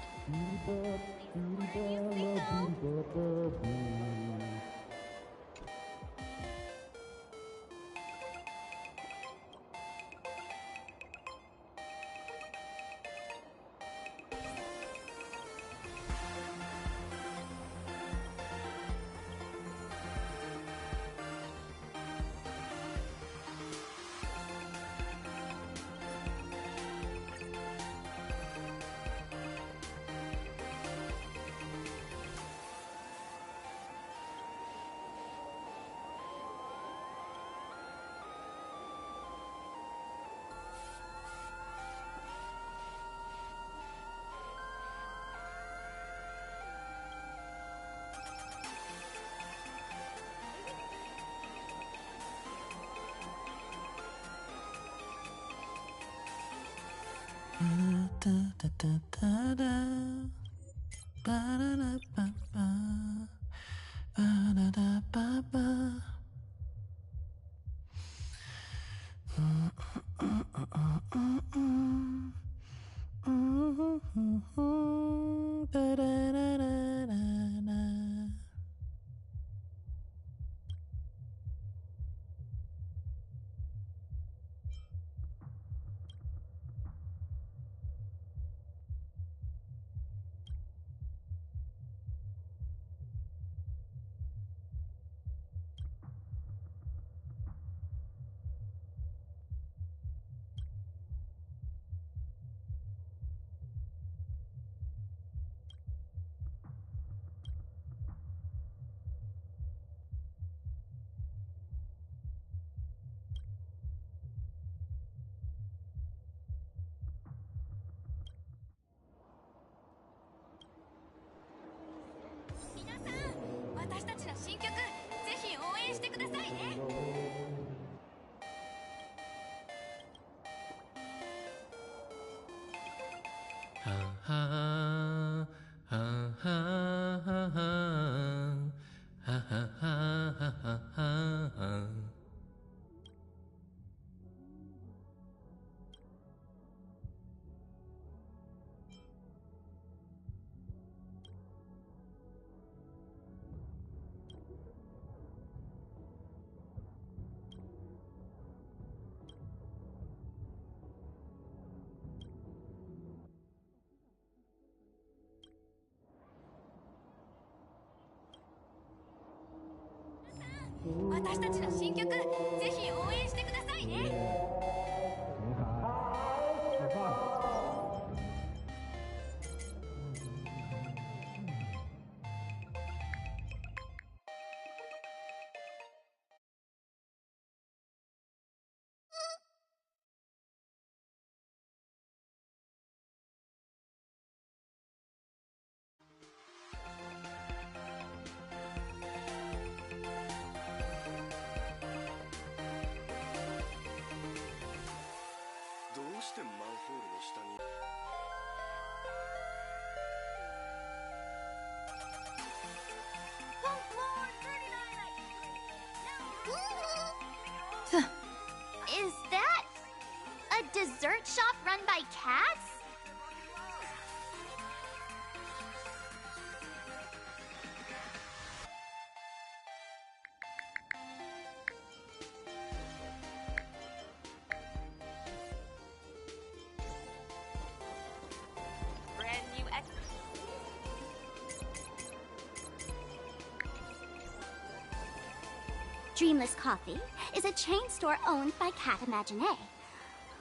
Is that a dessert shop run by cats? Brand new Dreamless Coffee is a chain store owned by Cat Imaginet.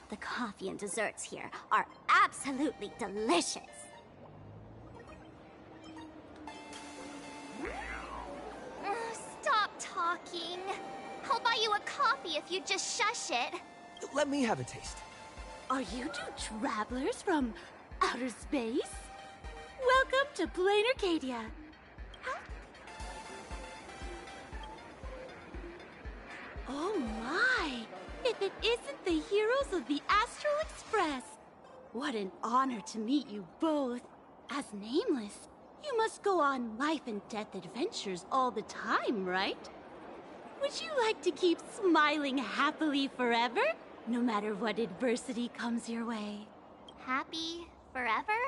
The coffee and desserts here are absolutely delicious. Stop talking. I'll buy you a coffee if you just shush it. Let me have a taste. Are you two travelers from outer space? Welcome to Plain Arcadia. Oh my! If it isn't the heroes of the Astral Express! What an honor to meet you both. As Nameless, you must go on life and death adventures all the time, right? Would you like to keep smiling happily forever, no matter what adversity comes your way? Happy forever?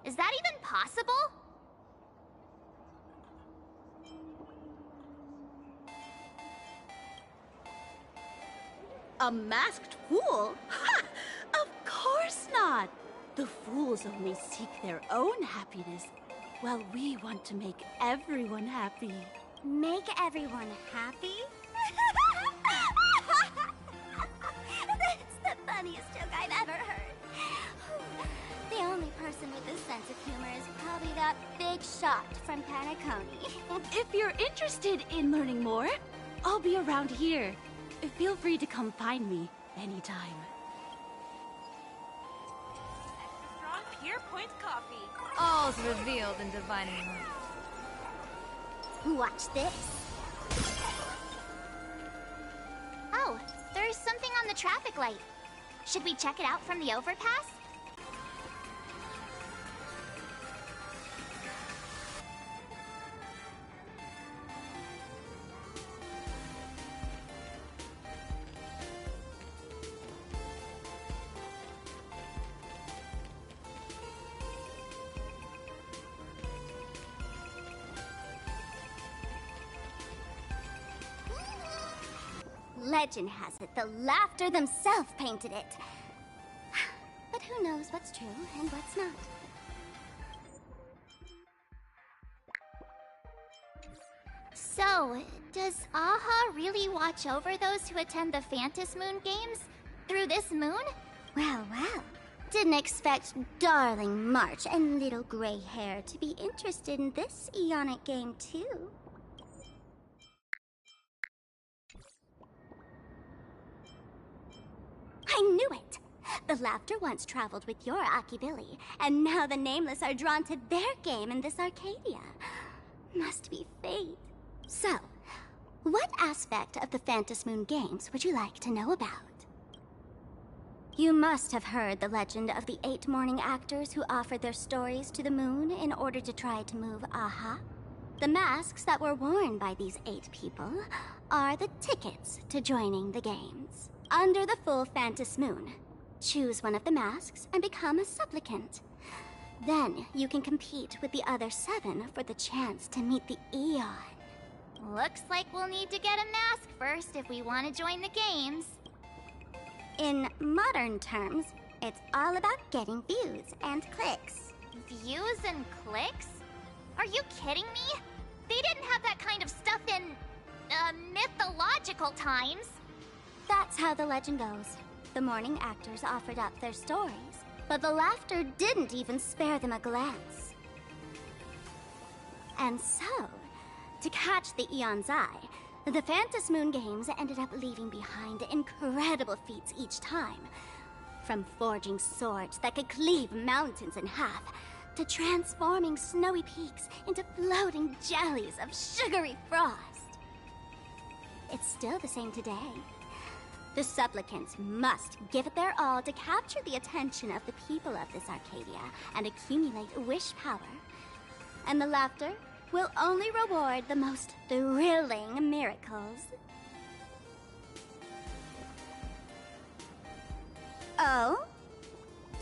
Is that even possible? A masked fool? Ha! Of course not! The fools only seek their own happiness, while we want to make everyone happy. Make everyone happy? That's the funniest joke I've ever heard. The only person with this sense of humor is probably that big shot from Panaconi. If you're interested in learning more, I'll be around here. Feel free to come find me anytime. Extra strong Pierpoint coffee. All's revealed in divining light. Watch this. Oh, there's something on the traffic light. Should we check it out from the overpass? Legend has it the Laughter themselves painted it. But who knows what's true and what's not. So, does Aha really watch over those who attend the Phantom Moon Games? Through this moon? Well, well. Didn't expect darling March and little gray hair to be interested in this Eonic game too. I knew it! The Laughter once traveled with your Akibilly, and now the Nameless are drawn to their game in this Arcadia. Must be fate. So, what aspect of the Phantom Moon Games would you like to know about? You must have heard the legend of the 8 morning actors who offered their stories to the moon in order to try to move Aha. The masks that were worn by these 8 people are the tickets to joining the games. Under the full Phantom Moon, choose one of the masks and become a supplicant. Then you can compete with the other 7 for the chance to meet the Eon. Looks like we'll need to get a mask first if we want to join the games. In modern terms, it's all about getting views and clicks. Views and clicks? Are you kidding me? They didn't have that kind of stuff in, mythological times. That's how the legend goes. The morning actors offered up their stories, but the Laughter didn't even spare them a glance. And so, to catch the Eon's eye, the Phantom Moon Games ended up leaving behind incredible feats each time. From forging swords that could cleave mountains in half, to transforming snowy peaks into floating jellies of sugary frost. It's still the same today. The supplicants must give it their all to capture the attention of the people of this Arcadia and accumulate wish power. And the Laughter will only reward the most thrilling miracles. Oh?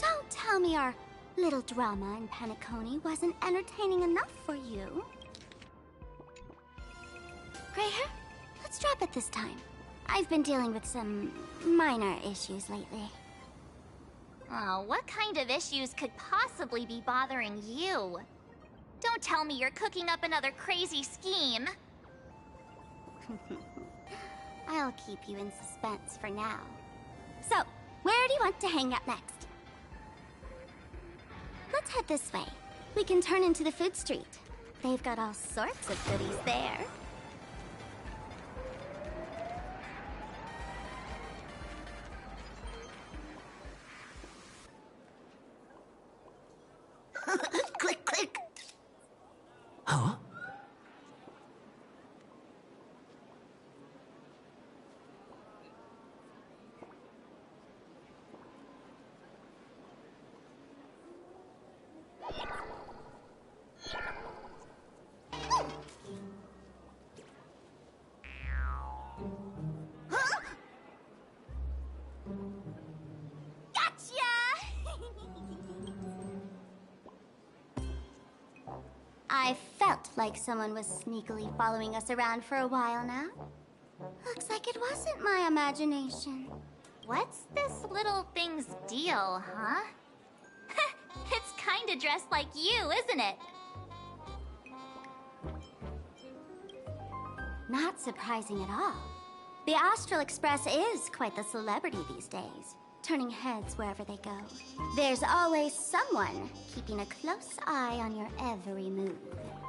Don't tell me our little drama in Panaconi wasn't entertaining enough for you. Gray hair, let's drop it this time. I've been dealing with some minor issues lately. Oh, what kind of issues could possibly be bothering you? Don't tell me you're cooking up another crazy scheme. I'll keep you in suspense for now. So, where do you want to hang out next? Let's head this way. We can turn into the food street. They've got all sorts of goodies there. Click, click. Huh? I felt like someone was sneakily following us around for a while now. Looks like it wasn't my imagination. What's this little thing's deal, huh? It's kinda dressed like you, isn't it? Not surprising at all. The Astral Express is quite the celebrity these days, turning heads wherever they go. There's always someone keeping a close eye on your every move.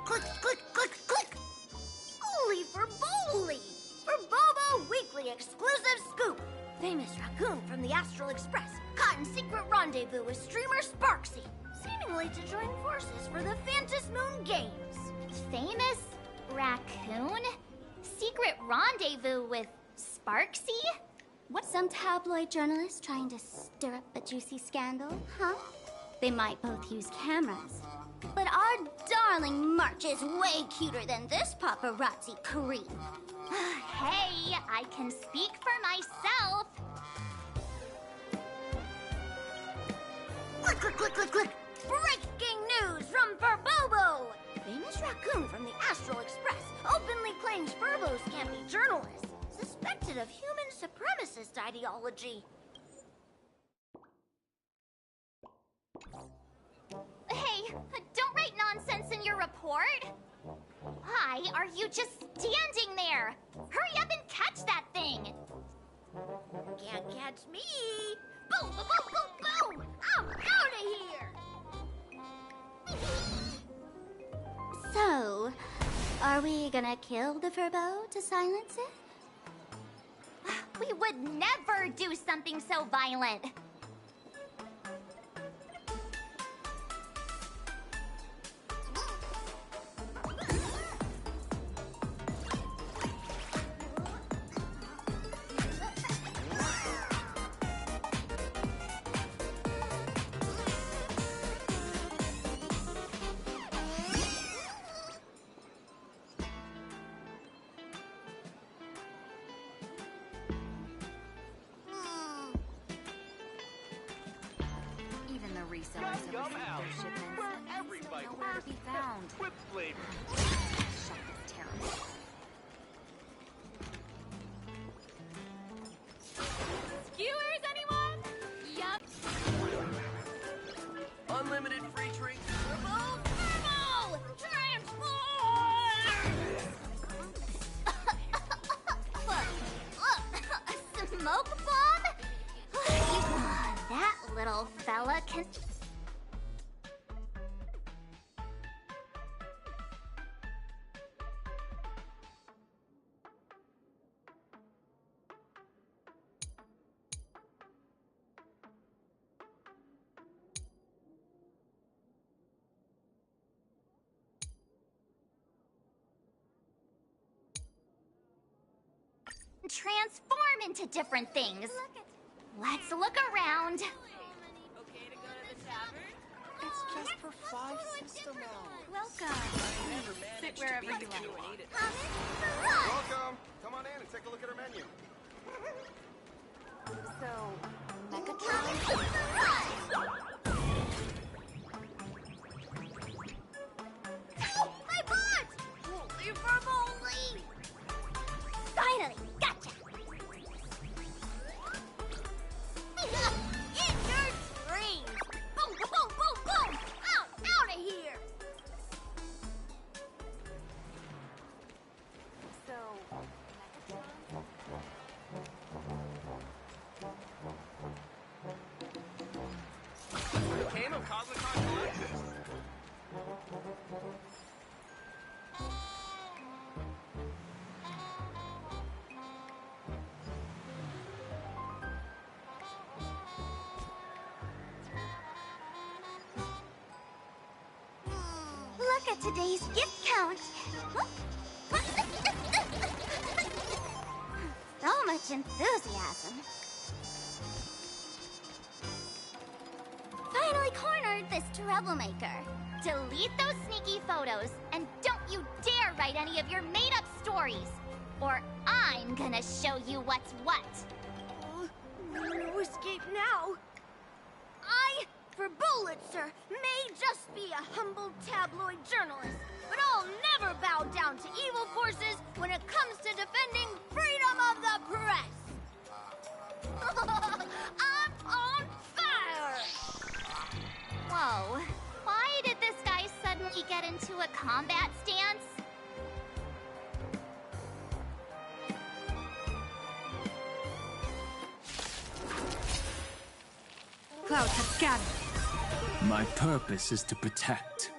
Click, click, click, click! Holy for Bowley! For Bobo Weekly exclusive scoop! Famous raccoon from the Astral Express caught in secret rendezvous with streamer Sparksy, seemingly to join forces for the Phantasmoon Moon Games. Famous raccoon? Secret rendezvous with Sparksy? What, some tabloid journalist trying to stir up a juicy scandal, huh? They might both use cameras. But our darling March is way cuter than this paparazzi creep. Hey, I can speak for myself. Click, click, click, click, click! Breaking news from Furbobo! Famous raccoon from the Astral Express openly claims Furbos can't be journalists, suspected of human supremacist ideology. Hey, don't write nonsense in your report. Why are you just standing there? Hurry up and catch that thing. Can't catch me! Boom, boom, boom, boom, boom! I'm out of here! So, are we gonna kill the Furbo to silence it? We would never do something so violent. Skewers, anyone? Yup. Unlimited free drinks. Furbo! Transform! Smoke bomb? That little fella can... transform into different things. Let's look around. Okay to go to the tavern? It's just for 5 system hours. Welcome. Sit wherever you like. Welcome. Come on in and take a look at our menu. So, Megatron? My bot! Holy Furbolly! Finally, gotcha! Eat your dreams! Boom, boom, boom, boom, boom! Out of here! So, Came of Cosmic Con. Look at today's gift count. So much enthusiasm. Finally cornered this troublemaker. Delete those sneaky photos, and don't you dare write any of your made-up stories, or I'm gonna show you what's what. no escape now. I for Bullitzer may just be a humble tabloid journalist, but I'll never bow down to evil forces when it comes to defending freedom of the press. I'm on fire! Whoa. Why did this guy suddenly get into a combat stance? Clouds have scattered. My purpose is to protect.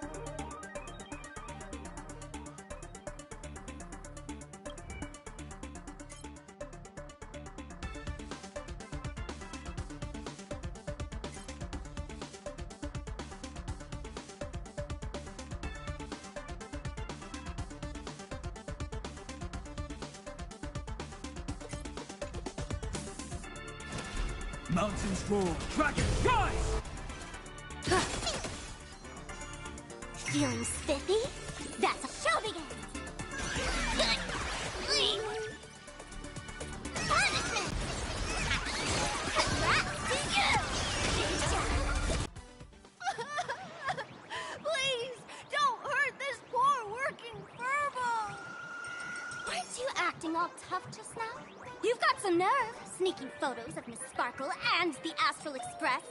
Mountains roar, dragons rise! Feeling spiffy? That's a show begin! Punishment! Congrats to you! Please, don't hurt this poor working furball! Aren't you acting all tough just now? You've got some nerve, sneaking photos of Miss Sparkle and the Astral Express.